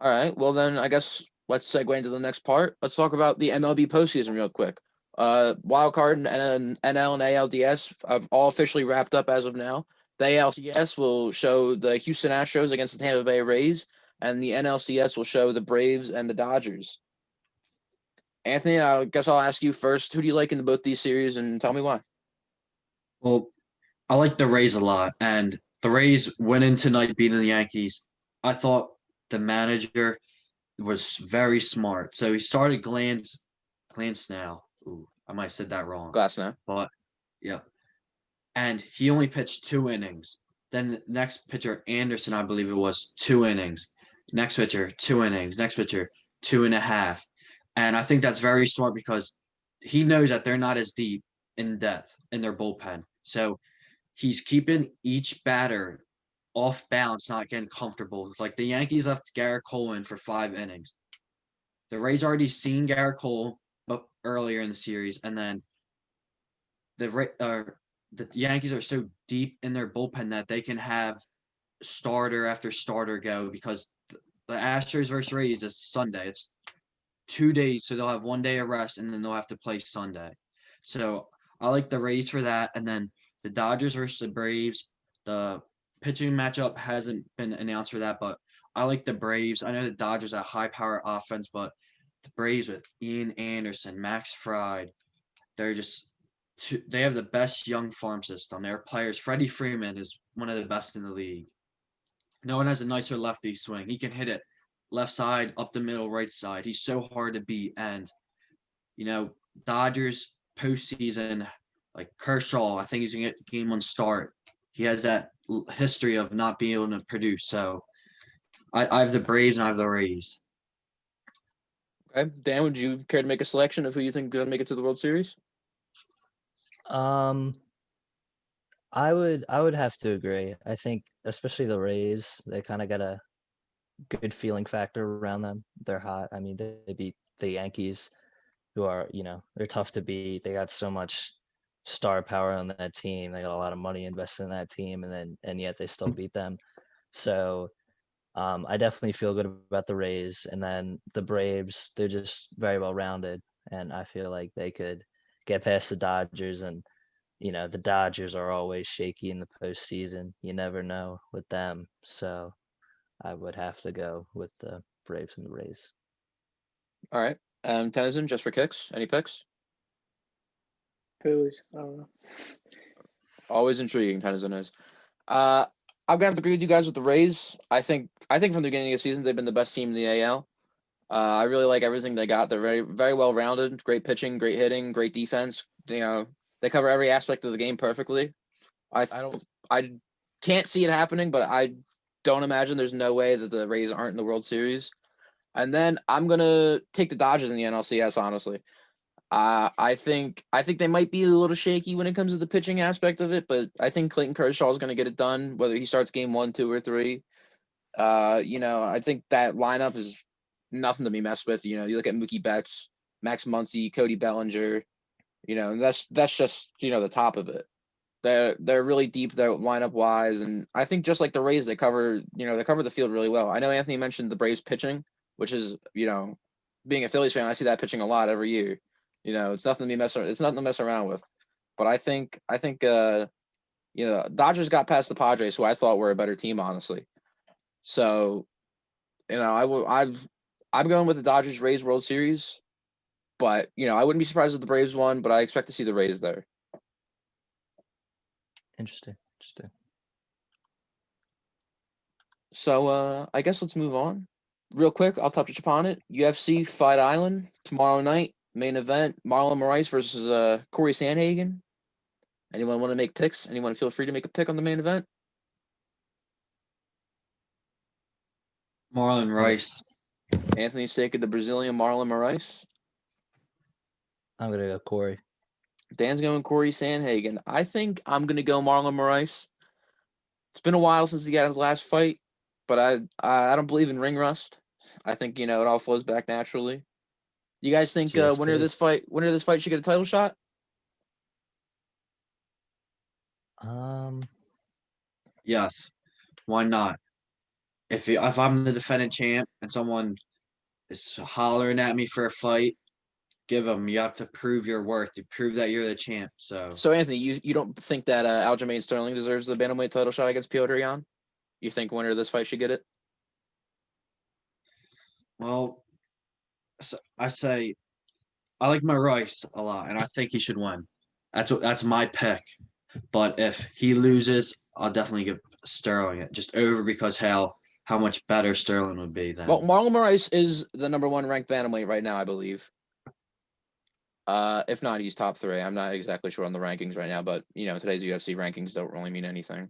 All right. Well, then I guess let's segue into the next part. Let's talk about the MLB postseason real quick. Wild card and NL and ALDS have all officially wrapped up as of now. The ALCS will show the Houston Astros against the Tampa Bay Rays, and the NLCS will show the Braves and the Dodgers. Anthony, I guess I'll ask you first. Who do you like in both these series, and tell me why? Well, I like the Rays a lot, and the Rays went in tonight beating the Yankees. I thought the manager was very smart. So he started Glance now. Ooh, I might have said that wrong. Glass now. But yeah. And he only pitched 2 innings. Then the next pitcher, Anderson, I believe it was, 2 innings. Next pitcher, 2 innings. Next pitcher, 2.5. And I think that's very smart because he knows that they're not as deep in depth in their bullpen. So he's keeping each batter off balance, not getting comfortable. Like the Yankees left Garrett Cole in for 5 innings. The Rays already seen Garrett Cole earlier in the series, and then the Yankees are so deep in their bullpen that they can have starter after starter go because the Astros versus Rays is Sunday. It's 2 days, so they'll have 1 day of rest and then they'll have to play Sunday. So I like the Rays for that. And then the Dodgers versus the Braves. The pitching matchup hasn't been announced for that, but I like the Braves. I know the Dodgers have high power offense, but the Braves with Ian Anderson, Max Fried, they're just they have the best young farm system. Their players, Freddie Freeman is one of the best in the league. No one has a nicer lefty swing. He can hit it left side, up the middle, right side. He's so hard to beat. And, Dodgers postseason, like Kershaw, I think he's going to get game one start. He has that history of not being able to produce. So I have the Braves and I have the Rays. Okay. Dan, would you care to make a selection of who you think is going to make it to the World Series? I would have to agree. I think especially the Rays, they kind of got a good feeling factor around them. They're hot. I mean, they beat the Yankees, who are, they're tough to beat. They got so much star power on that team. They got a lot of money invested in that team, and yet they still beat them. So I definitely feel good about the Rays. And then the Braves, they're just very well rounded, and I feel like they could get past the Dodgers. And the Dodgers are always shaky in the postseason. You never know with them. So I would have to go with the Braves and the Rays. All right. Tennyson, just for kicks. Any picks? Phillies. I don't know. Always intriguing, Tennyson is. I'm gonna have to agree with you guys with the Rays. I think from the beginning of the season they've been the best team in the AL. I really like everything they got. They're very, very well rounded. Great pitching, great hitting, great defense. They cover every aspect of the game perfectly. I can't see it happening, but I don't imagine there's no way that the Rays aren't in the World Series. And then I'm gonna take the Dodgers in the NLCS. Honestly, I think they might be a little shaky when it comes to the pitching aspect of it, but I think Clayton Kershaw is gonna get it done, whether he starts game 1, 2, or 3. I think that lineup is nothing to be messed with. You look at Mookie Betts, Max Muncy, Cody Bellinger. And that's just the top of it. They're really deep there lineup wise, and I think just like the Rays, they cover the field really well. I know Anthony mentioned the Braves pitching, which is being a Phillies fan, I see that pitching a lot every year. It's nothing to mess around with. But I think Dodgers got past the Padres, who I thought were a better team, honestly. So I'm going with the Dodgers Rays World Series, but I wouldn't be surprised if the Braves won, but I expect to see the Rays there. Interesting. So I guess let's move on. Real quick, I'll touch upon it. UFC Fight Island tomorrow night, main event, Marlon Moraes versus Corey Sandhagen. Anyone want to make picks? Anyone feel free to make a pick on the main event? Marlon Rice. Anthony's taking the Brazilian Marlon Moraes. I'm gonna go Corey. Dan's going Corey Sandhagen. I think I'm gonna go Marlon Moraes. It's been a while since he got his last fight, but I don't believe in ring rust. I think it all flows back naturally. You guys think winner of this fight should get a title shot? Yes. Why not? If I'm the defending champ and someone is hollering at me for a fight, give them. You have to prove your worth. You prove that you're the champ. So Anthony, you don't think that Aljamain Sterling deserves the bantamweight title shot against Piotr Jan? You think winner of this fight should get it? Well, I say I like my Rice a lot, and I think he should win. That's my pick. But if he loses, I'll definitely give Sterling it just over because how much better Sterling would be then. Well, Marlon Moraes is the number 1 ranked bantamweight right now, I believe. If not, he's top 3. I'm not exactly sure on the rankings right now, but today's UFC rankings don't really mean anything.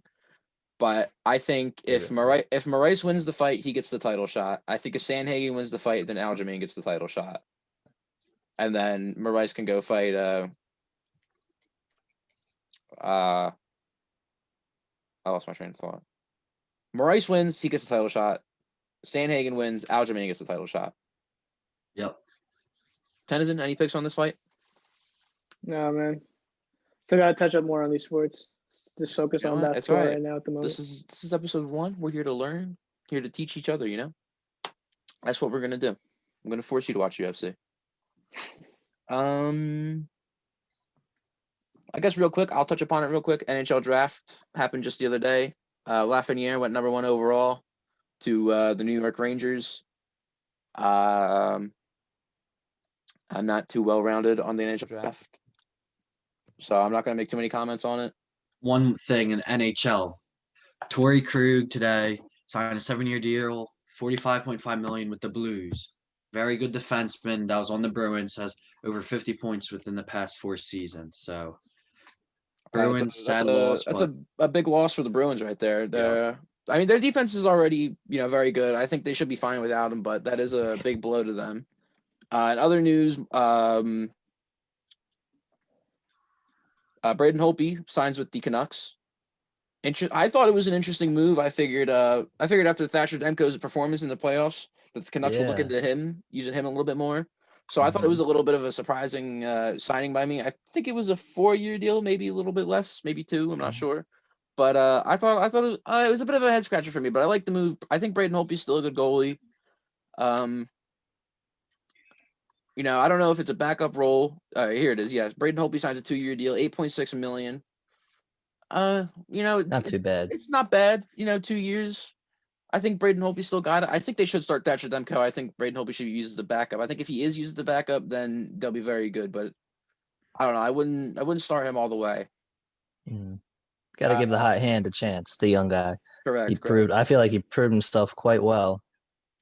But I think if Moraes wins the fight, he gets the title shot. I think if Sandhagen wins the fight, then Aljamain gets the title shot. And then Moraes can go fight I lost my train of thought. Moraes wins, he gets the title shot. Sandhagen wins, Aljamain gets the title shot. Yep. Tennyson, any picks on this fight? No, man. Still gotta touch up more on these sports. Just focus You know on what? That's basketball right. right now at the moment. This is episode 1. We're here to learn, here to teach each other. You know, that's what we're gonna do. I'm gonna force you to watch UFC. I guess real quick, I'll touch upon it real quick. NHL draft happened just the other day. Lafreniere went number 1 overall to the New York Rangers. I'm not too well rounded on the NHL draft, so I'm not gonna make too many comments on it. One thing in NHL, Torrey Krug today signed a 7-year deal, $45.5 million with the Blues. Very good defenseman that was on the Bruins, has over 50 points within the past 4 seasons. So Bruins, sad loss, That's but a big loss for the Bruins right there. I mean, their defense is already very good. I think they should be fine without him, but that is a big blow to them. In other news, Braden Holtby signs with the Canucks. I thought it was an interesting move. I figured after Thatcher Demko's performance in the playoffs that the Canucks would look into him, using him a little bit more. So I thought it was a little bit of a surprising signing by me. I think it was a 4-year deal, maybe a little bit less, maybe 2. I'm not sure. But I thought it was a bit of a head scratcher for me. But I like the move. I think Braden Holtby's still a good goalie. I don't know if it's a backup role. Here it is. Yes, Braden Holtby signs a 2-year deal, $8.6 million. Not too bad. It's not bad. 2 years. I think Braden Holtby still got it. I think they should start Thatcher Demko. I think Braden Holtby should be used as the backup. I think if he is used as the backup, then they'll be very good. But I don't know. I wouldn't start him all the way. Got to give the hot hand a chance. The young guy. Correct. I feel like he proved himself quite well.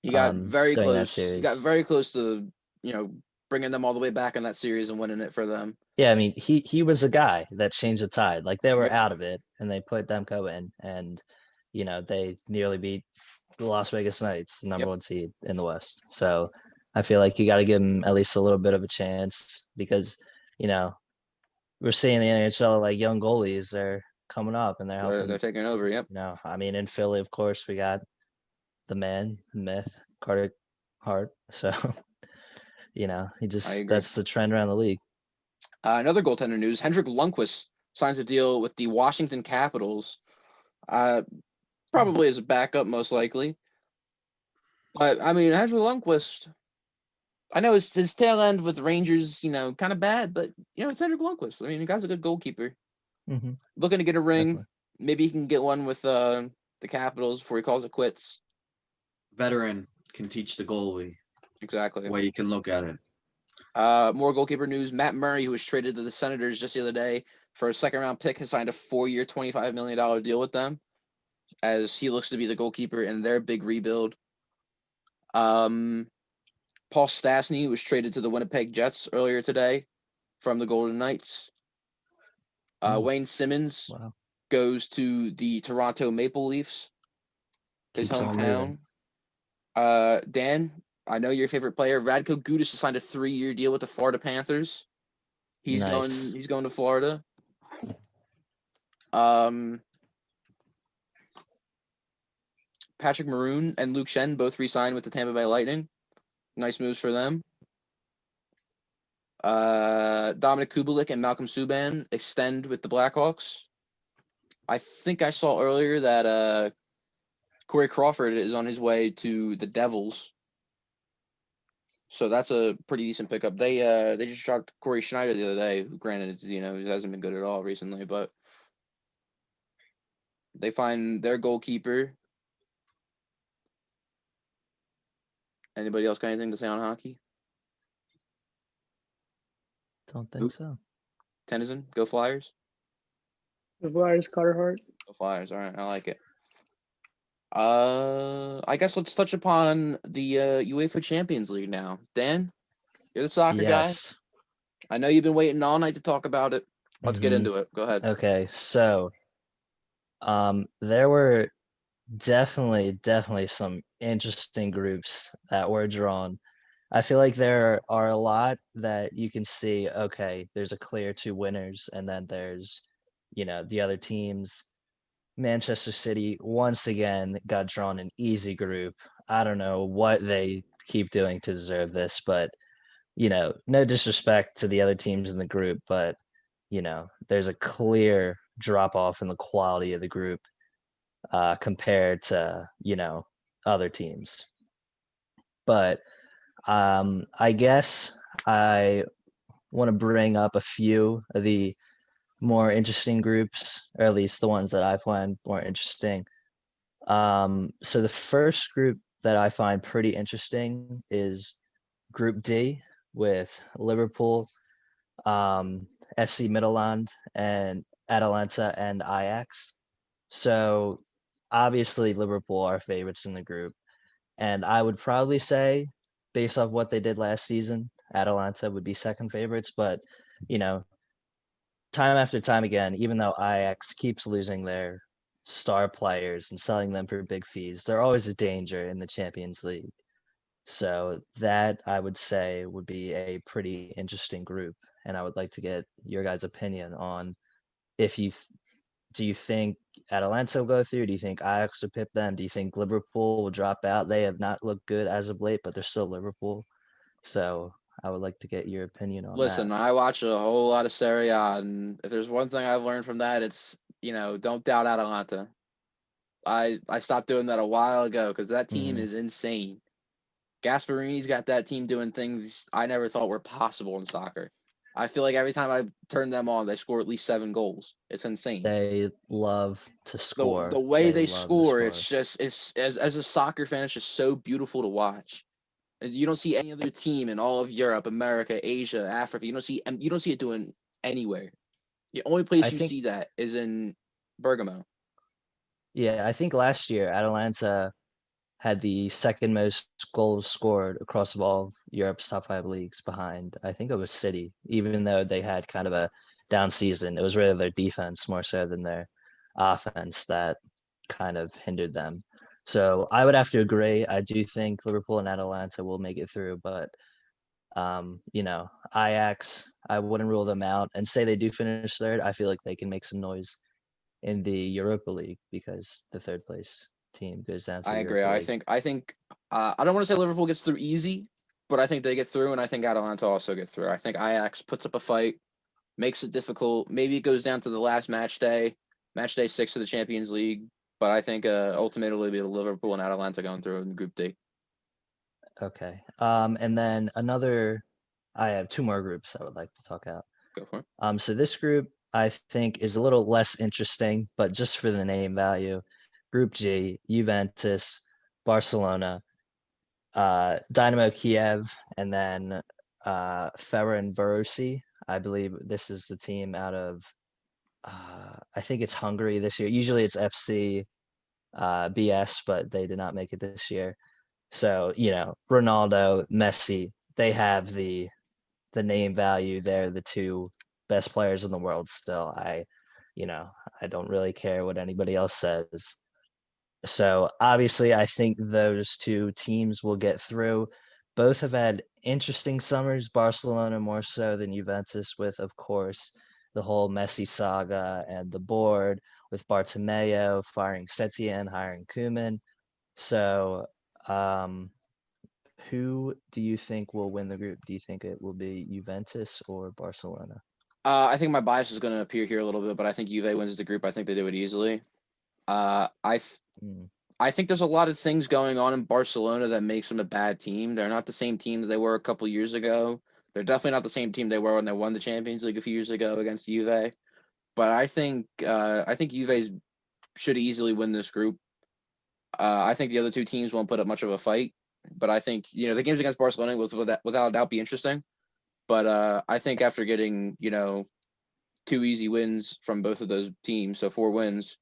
He got very close. He got very close to bringing them all the way back in that series and winning it for them. Yeah, I mean, he was a guy that changed the tide. Like they were out of it, and they put Demko in, and they nearly beat the Las Vegas Knights, the number 1 seed in the West. So I feel like you got to give him at least a little bit of a chance because we're seeing the NHL like young goalies. They're coming up and they're helping. They're taking over. Yep. I mean, in Philly, of course, we got the man, the myth, Carter Hart. So that's the trend around the league. Another goaltender news: Henrik Lundqvist signs a deal with the Washington Capitals. Probably as a backup, most likely. But I mean, Henrik Lundqvist. I know his tail end with Rangers, kind of bad, but it's Henrik Lundqvist. I mean, the guy's a good goalkeeper. Looking to get a ring. Definitely. Maybe he can get one with the Capitals before he calls it quits. Veteran can teach the goalie. Exactly. The way you can look at it. More goalkeeper news. Matt Murray, who was traded to the Senators just the other day for a 2nd-round pick, has signed a 4-year, $25 million deal with them, as he looks to be the goalkeeper in their big rebuild. Paul Stastny was traded to the Winnipeg Jets earlier today from the Golden Knights. Wayne Simmons goes to the Toronto Maple Leafs, his hometown. Dan, I know your favorite player, Radko Gudas, has signed a 3-year deal with the Florida Panthers. He's going to Florida. Patrick Maroon and Luke Shen both re-signed with the Tampa Bay Lightning. Nice moves for them. Dominic Kubalik and Malcolm Subban extend with the Blackhawks. I think I saw earlier that Corey Crawford is on his way to the Devils. So that's a pretty decent pickup. They just dropped Corey Schneider the other day. Granted, he hasn't been good at all recently, but they find their goalkeeper. Anybody else got anything to say on hockey? Don't think so. Tennyson, go Flyers. The Flyers, Carter Hart. Go Flyers. All right, I like it. I guess let's touch upon the UEFA Champions League now. Dan, you're the soccer guy. I know you've been waiting all night to talk about it. Let's get into it. Go ahead. Okay, so there were definitely some interesting groups that were drawn. I feel like there are a lot that you can see, okay, there's a clear 2 winners, and then there's, the other teams. Manchester City once again got drawn an easy group. I don't know what they keep doing to deserve this, but no disrespect to the other teams in the group, but there's a clear drop off in the quality of the group compared to, other teams. But I guess I want to bring up a few of the more interesting groups, or at least the ones that I find more interesting. So the first group that I find pretty interesting is Group D with Liverpool, FC Midtjylland, and Atalanta and Ajax. So obviously Liverpool are favorites in the group, and I would probably say, based off what they did last season, Atalanta would be second favorites. But time after time again, even though Ajax keeps losing their star players and selling them for big fees, they're always a danger in the Champions League. So that I would say would be a pretty interesting group, and I would like to get your guys' opinion on if do you think Atalanta will go through? Do you think Ajax will pip them? Do you think Liverpool will drop out? They have not looked good as of late, but they're still Liverpool. So I would like to get your opinion on Listen, that. I watch a whole lot of Serie A, and if there's one thing I've learned from that, it's don't doubt Atalanta. I stopped doing that a while ago because that team is insane. Gasparini's got that team doing things I never thought were possible in soccer. I feel like every time I turn them on, they score at least 7 goals. It's insane. They love to score. The way they love to score, it's just it's as a soccer fan, it's just so beautiful to watch. You don't see any other team in all of Europe, America, Asia, Africa. You don't see it doing anywhere. The only place you see that is in Bergamo. Yeah, I think last year Atalanta had the second most goals scored across of all of Europe's top 5 leagues behind, I think it was City, even though they had kind of a down season. It was really their defense more so than their offense that kind of hindered them. So I would have to agree. I do think Liverpool and Atalanta will make it through, but Ajax, I wouldn't rule them out. And say they do finish third, I feel like they can make some noise in the Europa League because the third place team goes down to I the agree. Europa I League. think I don't want to say Liverpool gets through easy, but I think they get through, and I think Atalanta also get through. I think Ajax puts up a fight, makes it difficult. Maybe it goes down to the last match day 6 of the Champions League. But I think ultimately it'll be Liverpool and Atalanta going through in Group D. Okay. And then I have 2 more groups I would like to talk out. Go for it. So this group I think is a little less interesting, but just for the name value, Group G, Juventus, Barcelona, Dynamo Kiev, and then Ferencvárosi. I believe this is the team out of I think it's Hungary this year. Usually it's FC BS, but they did not make it this year. So, Ronaldo, Messi, they have the name value. They're the 2 best players in the world still. I don't really care what anybody else says. So obviously I think those 2 teams will get through. Both have had interesting summers, Barcelona more so than Juventus, with, of course, the whole Messi saga and the board with Bartomeu firing Setien, hiring Koeman. So who do you think will win the group? Do you think it will be Juventus or Barcelona? I think my bias is going to appear here a little bit, but I think Juve wins the group. I think they do it easily. I think there's a lot of things going on in Barcelona that makes them a bad team. They're not the same team that they were a couple years ago. They're definitely not the same team they were when they won the Champions League a few years ago against Juve. But I think Juve should easily win this group. I think the other 2 teams won't put up much of a fight, but I think the games against Barcelona will without a doubt be interesting. But I think after getting 2 easy wins from both of those teams, so 4 wins,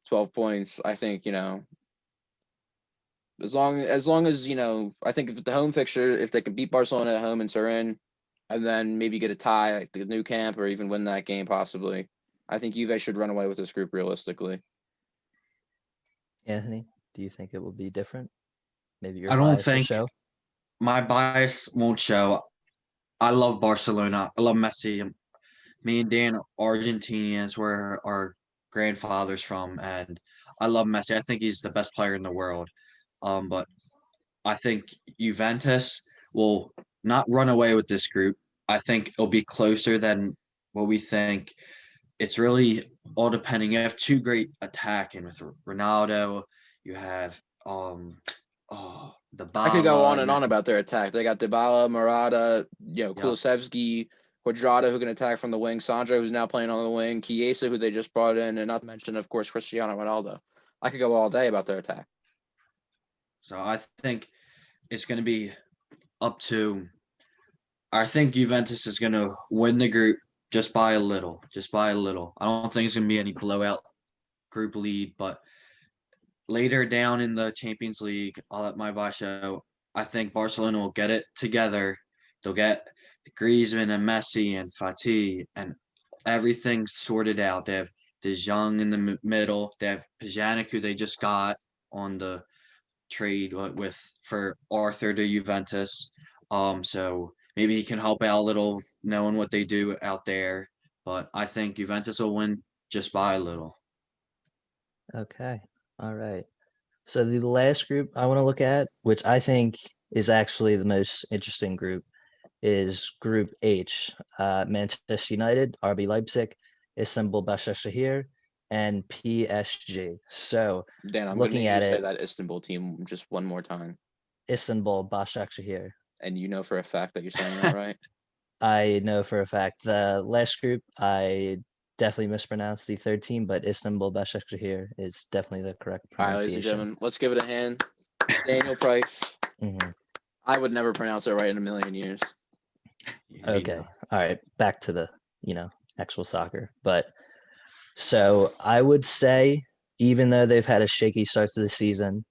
12 points, I think as long as I think if the home fixture, if they can beat Barcelona at home in Turin, and then maybe get a tie at the new camp or even win that game possibly, I think Juve should run away with this group realistically. Anthony, do you think it will be different? Maybe your I don't bias will think show. my bias won't show. I love Barcelona. I love Messi. Me and Dan are Argentinians, where our grandfather's from, and I love Messi. I think he's the best player in the world. But I think Juventus will not run away with this group. I think it'll be closer than what we think. it's really all depending. You have two great attacking with Ronaldo. You have I could go on Dybala. and on about their attack. They got Dybala, Murata, Yep. Kulusevski, Quadrado, who can attack from the wing, Sandro, who's now playing on the wing, Chiesa, who they just brought in, and not to mention, of course, Cristiano Ronaldo. I could go all day about their attack. So I think it's going to be up to. I think Juventus is going to win the group just by a little. Just by a little. I don't think it's going to be any blowout group lead, but later down in the Champions League, I'll let my boy show. I think Barcelona will get it together. They'll get Griezmann and Messi and Fati and everything sorted out. They have De Jong in the middle. They have Pjanic, who they just got on the trade for Arthur to Juventus. So maybe he can help out a little, knowing what they do out there. But I think Juventus will win just by a little. Okay. All right. So the last group I want to look at, which I think is actually the most interesting group, is Group H. Manchester United, RB Leipzig, Istanbul Başakşehir, and PSG. So Dan, I'm going to looking need you at to say it, that Istanbul team just one more time. Istanbul Başakşehir. And you know for a fact that you're saying that right? I know for a fact the last group I definitely mispronounced the third team, but Istanbul Başakşehir is definitely the correct All right, ladies pronunciation. and gentlemen, let's give it a hand. Daniel Price. Mhm. I would never pronounce it right in a million years. Okay. All right. Back to the, actual soccer. But so I would say, even though they've had a shaky start to the season,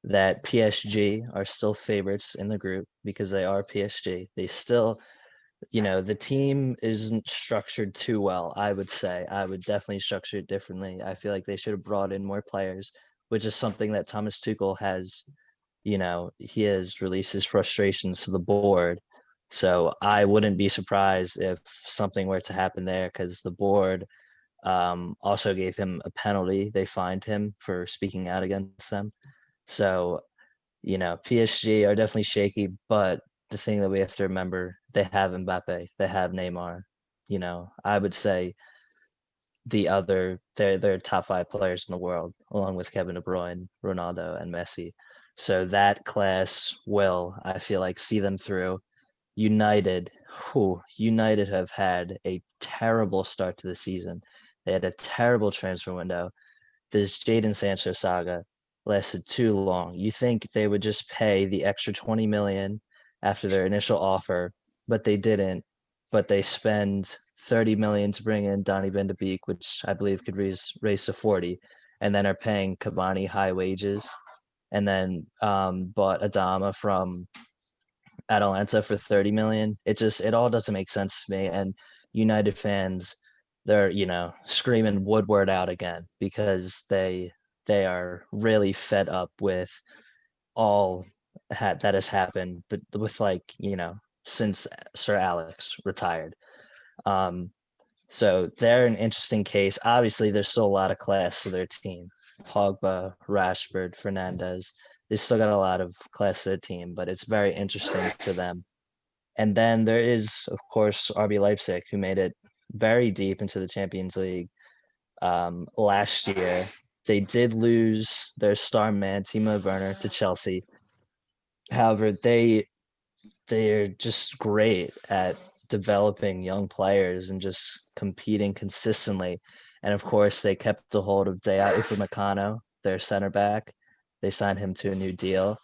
that PSG are still favorites in the group because they are PSG. They still, the team isn't structured too well, I would say. I would definitely structure it differently. I feel like they should have brought in more players, which is something that Thomas Tuchel has, he has released his frustrations to the board. So I wouldn't be surprised if something were to happen there because the board also gave him a penalty. They fined him for speaking out against them. So, PSG are definitely shaky, but the thing that we have to remember, they have Mbappe, they have Neymar. I would say they're top 5 players in the world, along with Kevin De Bruyne, Ronaldo, and Messi. So that class will, I feel like, see them through. United have had a terrible start to the season. They had a terrible transfer window. This Jadon Sancho saga lasted too long. You think they would just pay the extra 20 million after their initial offer, but they didn't. But they spend 30 million to bring in Donny van de Beek, which I believe could raise to 40, and then are paying Cavani high wages, and then bought Adama from Atalanta for 30 million. It all doesn't make sense to me. And United fans, they're screaming Woodward out again because they are really fed up with all that has happened, but with since Sir Alex retired. So they're an interesting case. Obviously, there's still a lot of class to their team. Pogba, Rashford, Fernandez. They still got a lot of class to their team, but it's very interesting to them. And then there is, of course, RB Leipzig, who made it very deep into the Champions League last year. They did lose their star man, Timo Werner, to Chelsea. However, they're just great at developing young players and just competing consistently. And of course, they kept a hold of Dayot Upamecano, their center back. They signed him to a new deal,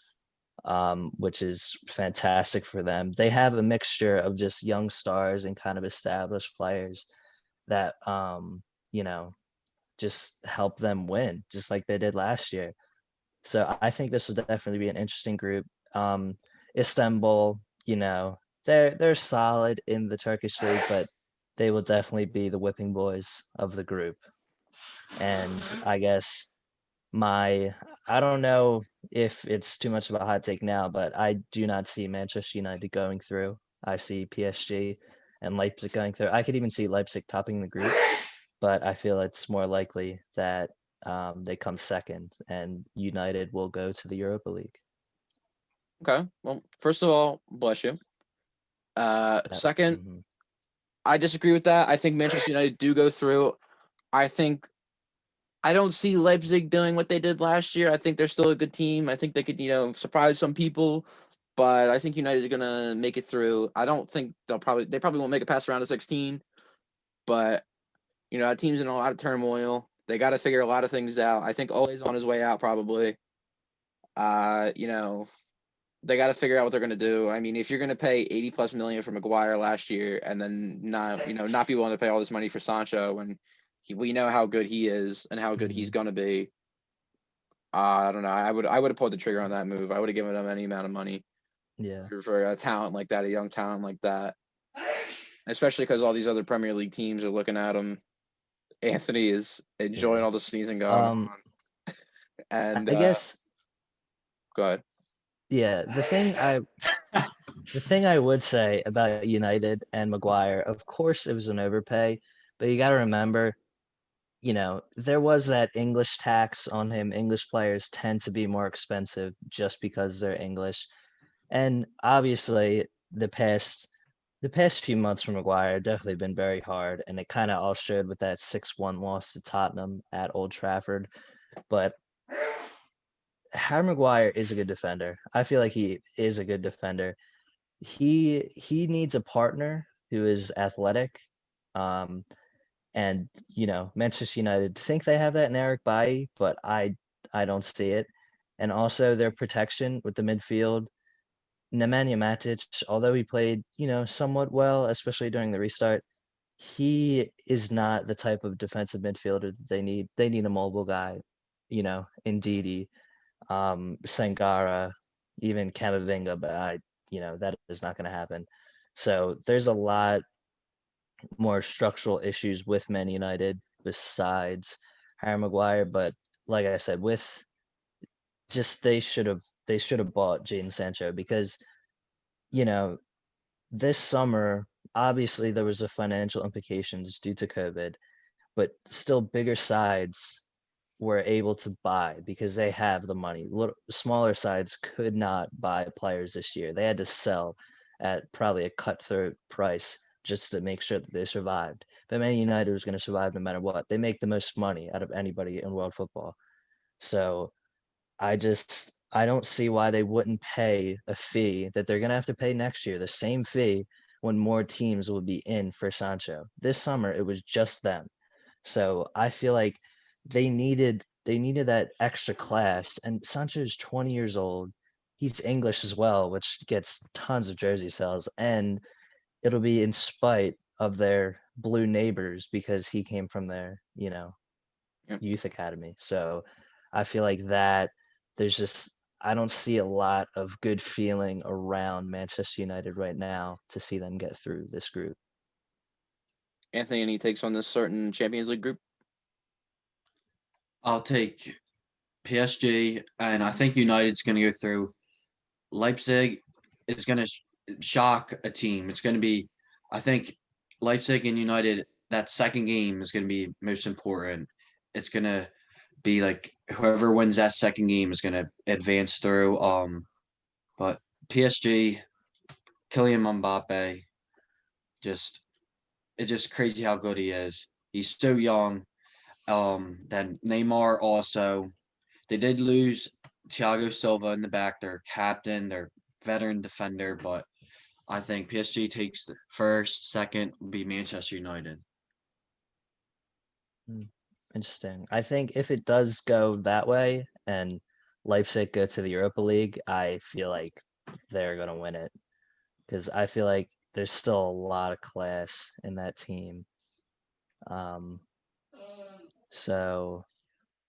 which is fantastic for them. They have a mixture of just young stars and kind of established players that, just help them win, just like they did last year. So I think this will definitely be an interesting group. Istanbul, they're solid in the Turkish league, but they will definitely be the whipping boys of the group. And I guess I don't know if it's too much of a hot take now, but I do not see Manchester United going through. I see PSG and Leipzig going through. I could even see Leipzig topping the group, but I feel it's more likely that they come second and United will go to the Europa League. Okay. Well, first of all, bless you. Second, I disagree with that. I think Manchester United do go through. I think I don't see Leipzig doing what they did last year. I think they're still a good team. I think they could, surprise some people, but I think United are gonna make it through. I don't think they probably won't make it past the round of 16, but that team's in a lot of turmoil. They got to figure a lot of things out. I think Ole's on his way out probably. Uh, you know, they got to figure out what they're going to do. I mean, if you're going to pay 80 plus million for Maguire last year and then not be willing to pay all this money for Sancho when we know how good he is and how good he's going to be. I don't know. I would have pulled the trigger on that move. I would have given him any amount of money. Yeah. For a talent like that, a young talent like that, especially because all these other Premier League teams are looking at him. Anthony is enjoying all the sneezing going on. And I guess go ahead. Yeah, the thing I would say about United and Maguire, of course it was an overpay, but you got to remember, there was that English tax on him. English players tend to be more expensive just because they're English. And obviously the past few months for Maguire have definitely been very hard, and it kind of all showed with that 6-1 loss to Tottenham at Old Trafford. But Harry Maguire is a good defender. I feel like he is a good defender. He needs a partner who is athletic. And Manchester United think they have that in Eric Bailly, but I don't see it. And also their protection with the midfield. Nemanja Matic, although he played, somewhat well, especially during the restart, he is not the type of defensive midfielder that they need. They need a mobile guy, Ndidi, Sangara, even Camavinga, but that is not going to happen. So there's a lot more structural issues with Man United besides Harry Maguire. But like I said, with just they should have bought Jadon Sancho because this summer obviously there was the financial implications due to COVID, but still bigger sides were able to buy because they have the money. Smaller sides could not buy players this year. They had to sell at probably a cutthroat price just to make sure that they survived. But Man United was going to survive no matter what. They make the most money out of anybody in world football. So I don't see why they wouldn't pay a fee that they're going to have to pay next year, the same fee when more teams will be in for Sancho. This summer, it was just them. So I feel like they needed that extra class. And Sancho's 20 years old. He's English as well, which gets tons of jersey sales. And it'll be in spite of their blue neighbors because he came from their, youth academy. So I feel like that I don't see a lot of good feeling around Manchester United right now to see them get through this group. Anthony, any takes on this certain Champions League group? I'll take PSG, and I think United's going to go through. Leipzig is going to shock a team. It's going to be, I think, Leipzig and United. That second game is going to be most important. It's going to be like whoever wins that second game is going to advance through. But PSG, Kylian Mbappe, it's just crazy how good he is. He's so young. Then Neymar also. They did lose Thiago Silva in the back, their captain, their veteran defender, but I think PSG takes the first, second will be Manchester United. Interesting. I think if it does go that way and Leipzig go to the Europa League, I feel like they're going to win it because I feel like there's still a lot of class in that team. So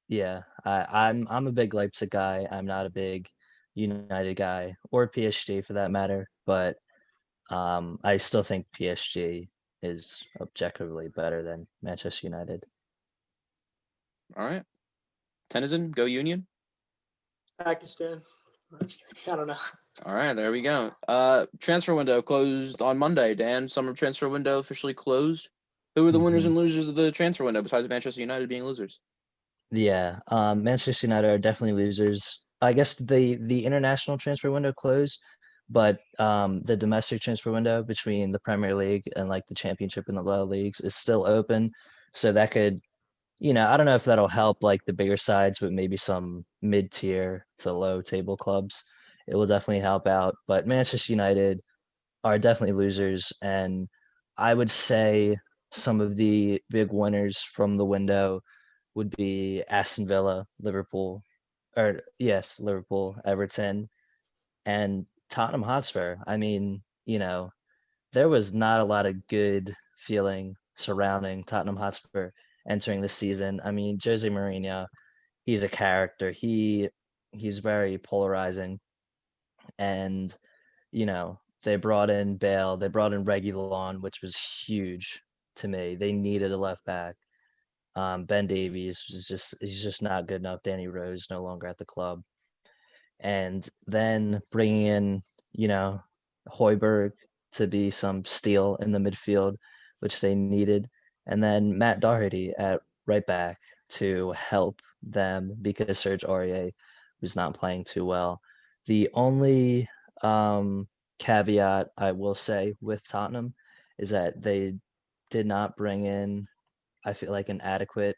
yeah, I'm a big Leipzig guy. I'm not a big United guy or PSG for that matter, but I still think PSG is objectively better than Manchester United. All right. Tennyson, go Union. Pakistan. I don't know. All right, there we go. Transfer window closed on Monday, Dan. Summer transfer window officially closed. Who are the winners and losers of the transfer window besides Manchester United being losers? Yeah, Manchester United are definitely losers. I guess the international transfer window closed, but the domestic transfer window between the Premier League and like the Championship and the lower leagues is still open. So that could I don't know if that'll help like the bigger sides, but maybe some mid-tier to low table clubs. It will definitely help out. But Manchester United are definitely losers. And I would say some of the big winners from the window would be Aston Villa, Liverpool, or yes, Liverpool, Everton, and Tottenham Hotspur. I mean, there was not a lot of good feeling surrounding Tottenham Hotspur entering the season. I mean, Jose Mourinho, he's a character. He's very polarizing, and they brought in Bale, they brought in Reguilon, which was huge to me. They needed a left back. Ben Davies he's just not good enough. Danny Rose no longer at the club, and then bringing in Hoiberg to be some steel in the midfield, which they needed, and then Matt Doherty at right back to help them because Serge Aurier was not playing too well. The only caveat I will say with Tottenham is that they did not bring in, I feel like, an adequate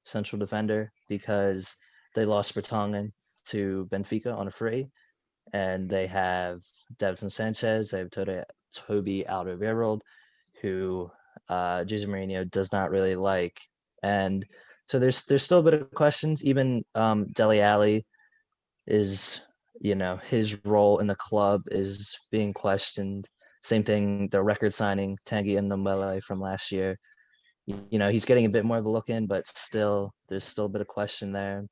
central defender because they lost Bertongen to Benfica on a free, and they have Davinson Sanchez, they have Toby Alderweireld, who Jose Mourinho does not really like, and so there's still a bit of questions. Even Dele Alli is, his role in the club is being questioned. Same thing, the record signing Tanguy Ndombele from last year. He's getting a bit more of a look in, but still, there's still a bit of question there.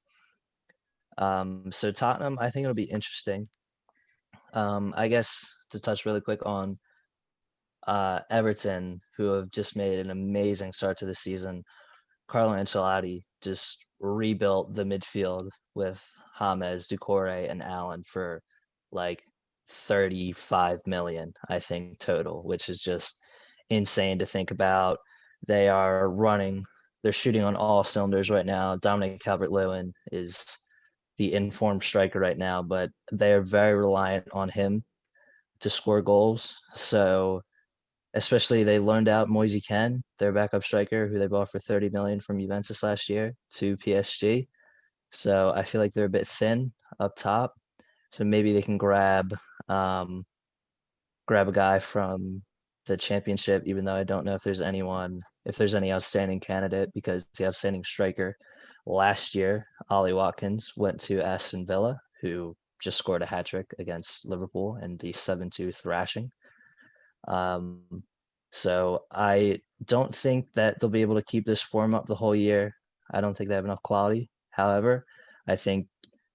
So Tottenham, I think it'll be interesting. I guess to touch really quick on Everton, who have just made an amazing start to the season. Carlo Ancelotti just rebuilt the midfield with James, Doucouré, and Allen for like 35 million, I think, total, which is just insane to think about. They're shooting on all cylinders right now. Dominic Calvert-Lewin is the informed striker right now, but they're very reliant on him to score goals. So especially they loaned out Moise Kean, their backup striker, who they bought for 30 million from Juventus last year, to PSG. So I feel like they're a bit thin up top. So maybe they can um, grab a guy from the championship, even though I don't know if there's any outstanding candidate, because the outstanding striker last year, Ollie Watkins, went to Aston Villa, who just scored a hat trick against Liverpool in the 7-2 thrashing. Um, so I don't think that they'll be able to keep this form up the whole year. I don't think they have enough quality. However, I think,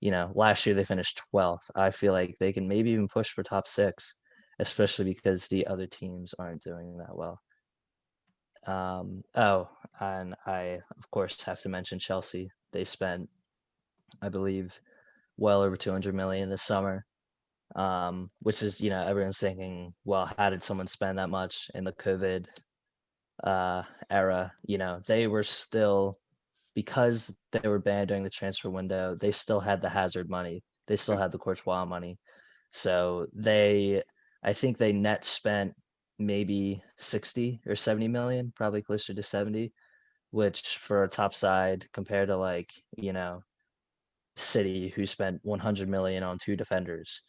last year they finished 12th. I feel like they can maybe even push for top 6, especially because the other teams aren't doing that well. And I, of course, have to mention Chelsea. They spent, I believe, well over 200 million this summer, which is, everyone's thinking, well, how did someone spend that much in the COVID era? They were still, because they were banned during the transfer window, they still had the Hazard money. They still had the Courtois money. So I think they net spent maybe 60 or 70 million, probably closer to 70, which for a top side compared to City, who spent 100 million on 2 defenders,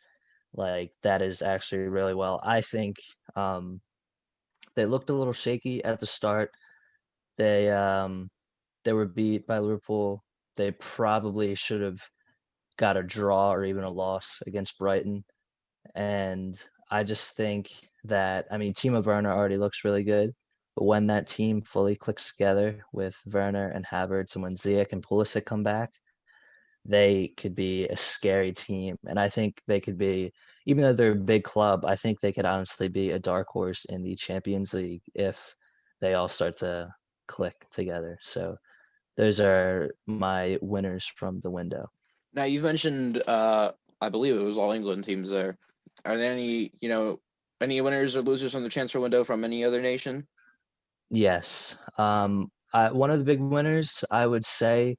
like that is actually really well. I think they looked a little shaky at the start. They were beat by Liverpool. They probably should have got a draw or even a loss against Brighton. And I just think that, I mean, Timo Werner already looks really good, but when that team fully clicks together with Werner and Havertz, and when Ziyech and Pulisic come back, they could be a scary team. And I think they could be, even though they're a big club, I think they could honestly be a dark horse in the Champions League if they all start to click together. So those are my winners from the window. Now you've mentioned, I believe it was all England teams there. Are there any winners or losers from the transfer window from any other nation? Yes. One of the big winners I would say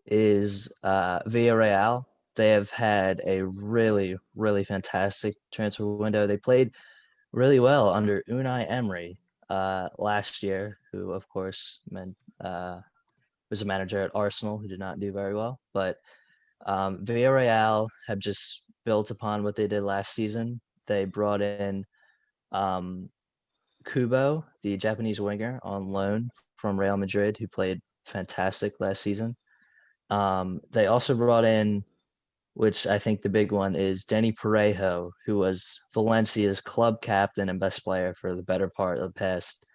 is Villarreal. They have had a really, really fantastic transfer window. They played really well under Unai Emery last year, who of course was a manager at Arsenal who did not do very well. But Villarreal have just built upon what they did last season. They brought in Kubo, the Japanese winger, on loan from Real Madrid, who played fantastic last season. They also brought in, which I think the big one is Denny Parejo, who was Valencia's club captain and best player for the better part of the past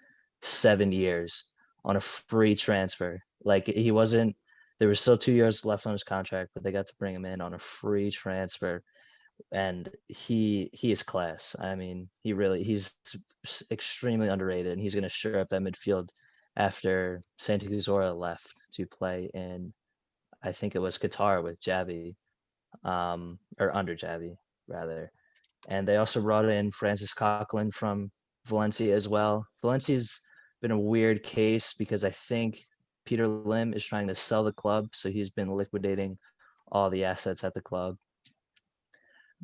7 years on a free transfer. Like he wasn't, there was still 2 years left on his contract, but they got to bring him in on a free transfer. And he is class. I mean, he's extremely underrated, and he's going to shore up that midfield after Santi Cazorla left to play in, I think it was Qatar with Javi, or under Javi rather. And they also brought in Francis Coquelin from Valencia as well. Valencia's been a weird case because I think Peter Lim is trying to sell the club, so he's been liquidating all the assets at the club.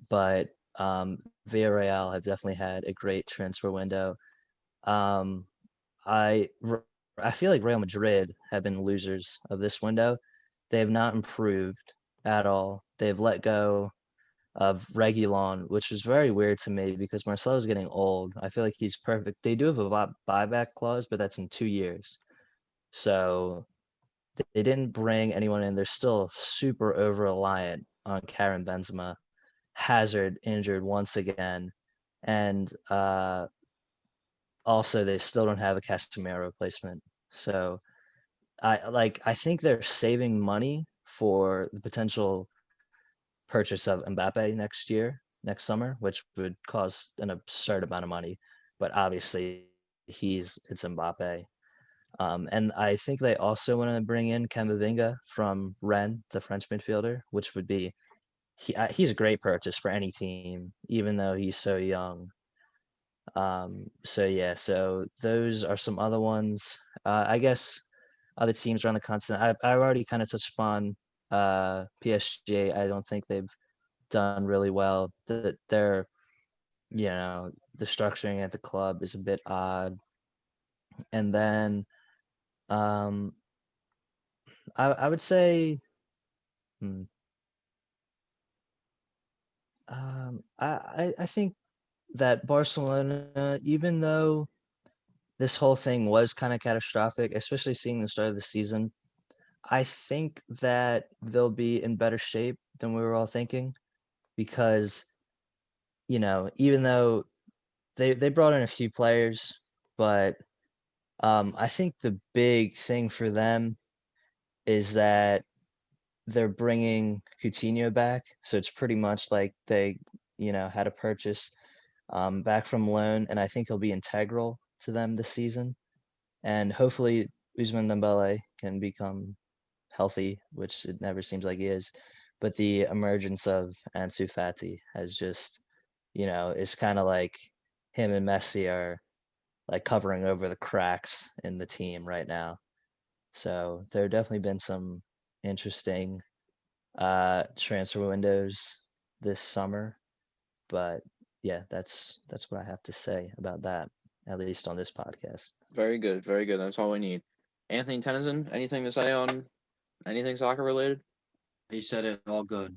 But Villarreal have definitely had a great transfer window. I feel like Real Madrid have been losers of this window. They have not improved at all. They've let go of Reguilon, which is very weird to me because Marcelo's getting old. I feel like he's perfect. They do have a buyback clause, but that's in 2 years. So they didn't bring anyone in. They're still super over reliant on Karim Benzema. Hazard injured once again, and also they still don't have a Casemiro replacement. So I think they're saving money for the potential purchase of Mbappe next summer, which would cost an absurd amount of money. But obviously, it's Mbappe. And I think they also want to bring in Camavinga from Rennes, the French midfielder, which would be he's a great purchase for any team, even though he's so young. So those are some other ones. I guess other teams around the continent. I already kind of touched upon PSG. I don't think they've done really well. They're, the structuring at the club is a bit odd. And then I would say I think that Barcelona, even though this whole thing was kind of catastrophic, especially seeing the start of the season, I think that they'll be in better shape than we were all thinking because, even though they brought in a few players, but I think the big thing for them is that they're bringing Coutinho back. So it's pretty much like they, had a purchase back from loan, and I think he'll be integral to them this season. And hopefully Ousmane Dembele can become healthy, which it never seems like he is. But the emergence of Ansu Fati has just, it's kind of like him and Messi are like covering over the cracks in the team right now. So there have definitely been some interesting transfer windows this summer. But yeah, that's what I have to say about that, at least on this podcast. Very good, very good. That's all we need. Anthony Tennyson, anything to say on anything soccer related? He said it all good.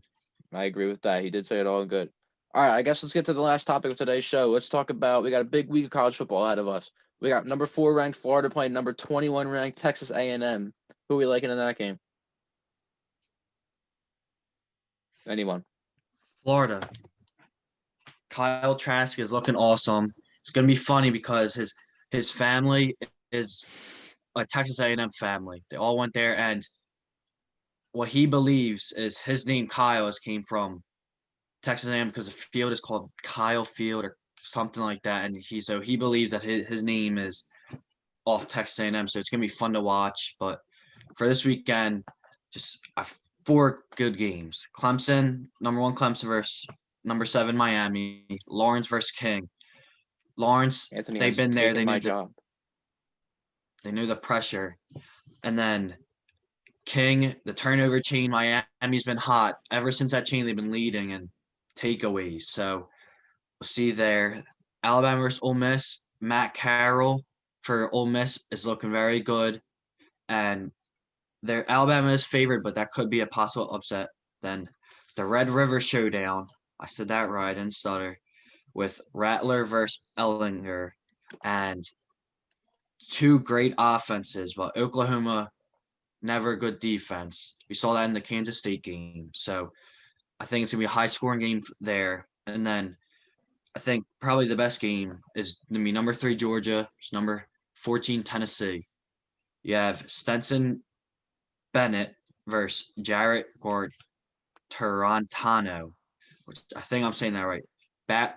I agree with that. He did say it all good. All right, I guess let's get to the last topic of today's show. Let's talk about, we got a big week of college football ahead of us. We got number 4 ranked Florida playing number 21 ranked Texas A&M. Who are we liking in that game? Anyone? Florida. Kyle Trask is looking awesome. It's gonna be funny because his family is a Texas A&M family. They all went there, and what he believes is his name Kyle came from Texas A&M because the field is called Kyle Field or something like that, and he believes that his name is off Texas A&M. So it's gonna be fun to watch. But for this weekend, just 4 good games. Clemson, number 1 Clemson versus number 7 Miami. Lawrence versus King. Lawrence, Anthony they've has been there. taken They my knew job. they knew the pressure. And then King, the turnover chain, Miami's been hot. Ever since that chain, they've been leading in takeaways. So we'll see there. Alabama versus Ole Miss. Matt Carroll for Ole Miss is looking very good. And Alabama is favored, but that could be a possible upset. Then the Red River Showdown. I said that right, and stutter, with Rattler versus Ellinger, and two great offenses, but Oklahoma never a good defense. We saw that in the Kansas State game. So I think it's gonna be a high scoring game there. And then I think probably the best game is gonna be number 3 Georgia, number 14 Tennessee. You have Stenson Bennett versus Jarrett Tarantano, which I think I'm saying that right.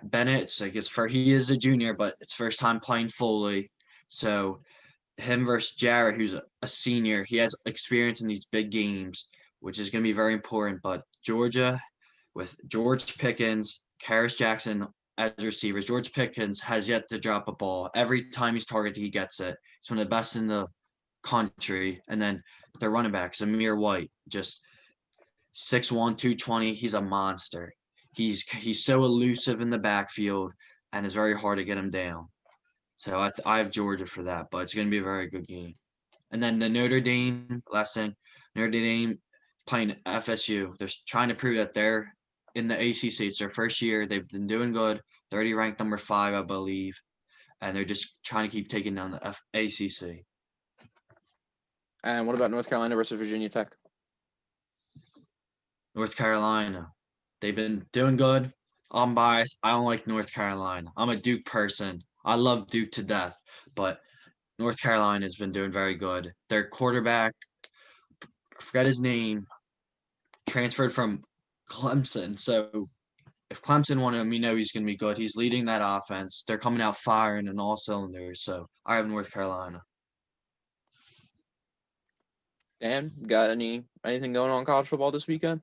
Bennett's like he is a junior, but it's first time playing fully. So him versus Jarrett, who's a senior, he has experience in these big games, which is going to be very important. But Georgia, with George Pickens, Karis Jackson as receivers, George Pickens has yet to drop a ball. Every time he's targeted, he gets it. He's one of the best in the country. And then their running back, Zamir White, just 6'1", 220. He's a monster. He's so elusive in the backfield, and it's very hard to get him down. So I have Georgia for that, but it's going to be a very good game. And then the Notre Dame, last thing, Notre Dame playing FSU. They're trying to prove that they're in the ACC. It's their first year. They've been doing good. They're already ranked number 5, I believe. And they're just trying to keep taking down the ACC. And what about North Carolina versus Virginia Tech? North Carolina. They've been doing good. I'm biased. I don't like North Carolina. I'm a Duke person. I love Duke to death, but North Carolina has been doing very good. Their quarterback, I forget his name, transferred from Clemson. So if Clemson won him, you know he's going to be good. He's leading that offense. They're coming out firing in all cylinders. So I have North Carolina. Dan, got anything going on in college football this weekend?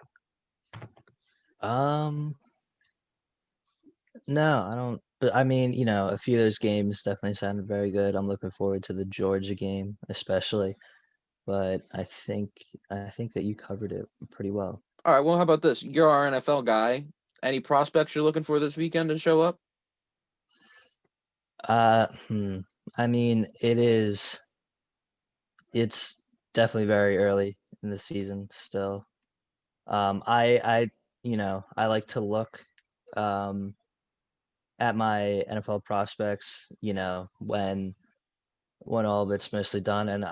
No, I don't. But I mean, a few of those games definitely sounded very good. I'm looking forward to the Georgia game, especially. But I think that you covered it pretty well. All right. Well, how about this? You're our NFL guy. Any prospects you're looking for this weekend to show up? I mean, it's definitely very early in the season still. I like to look at my NFL prospects, when all of it's mostly done. And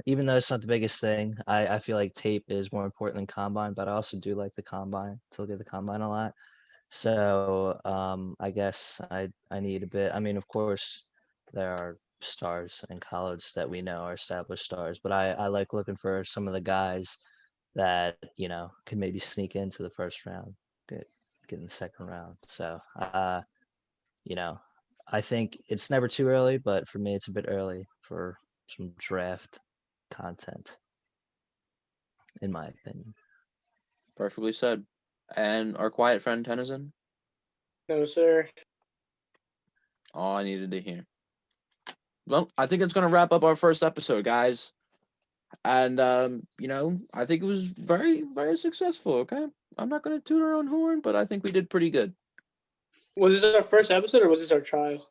even though it's not the biggest thing, I feel like tape is more important than combine, but I also do like the combine, to look at the combine a lot. So I guess I need a bit. I mean, of course, there are stars in college that we know are established stars, but I like looking for some of the guys that, could maybe sneak into the first round, get in the second round. So, I think it's never too early, but for me, it's a bit early for some draft content, in my opinion. Perfectly said. And our quiet friend Tennyson? No, sir. All I needed to hear. Well, I think it's going to wrap up our first episode, guys. And, I think it was very, very successful, okay? I'm not going to toot our own horn, but I think we did pretty good. Was this our first episode or was this our trial?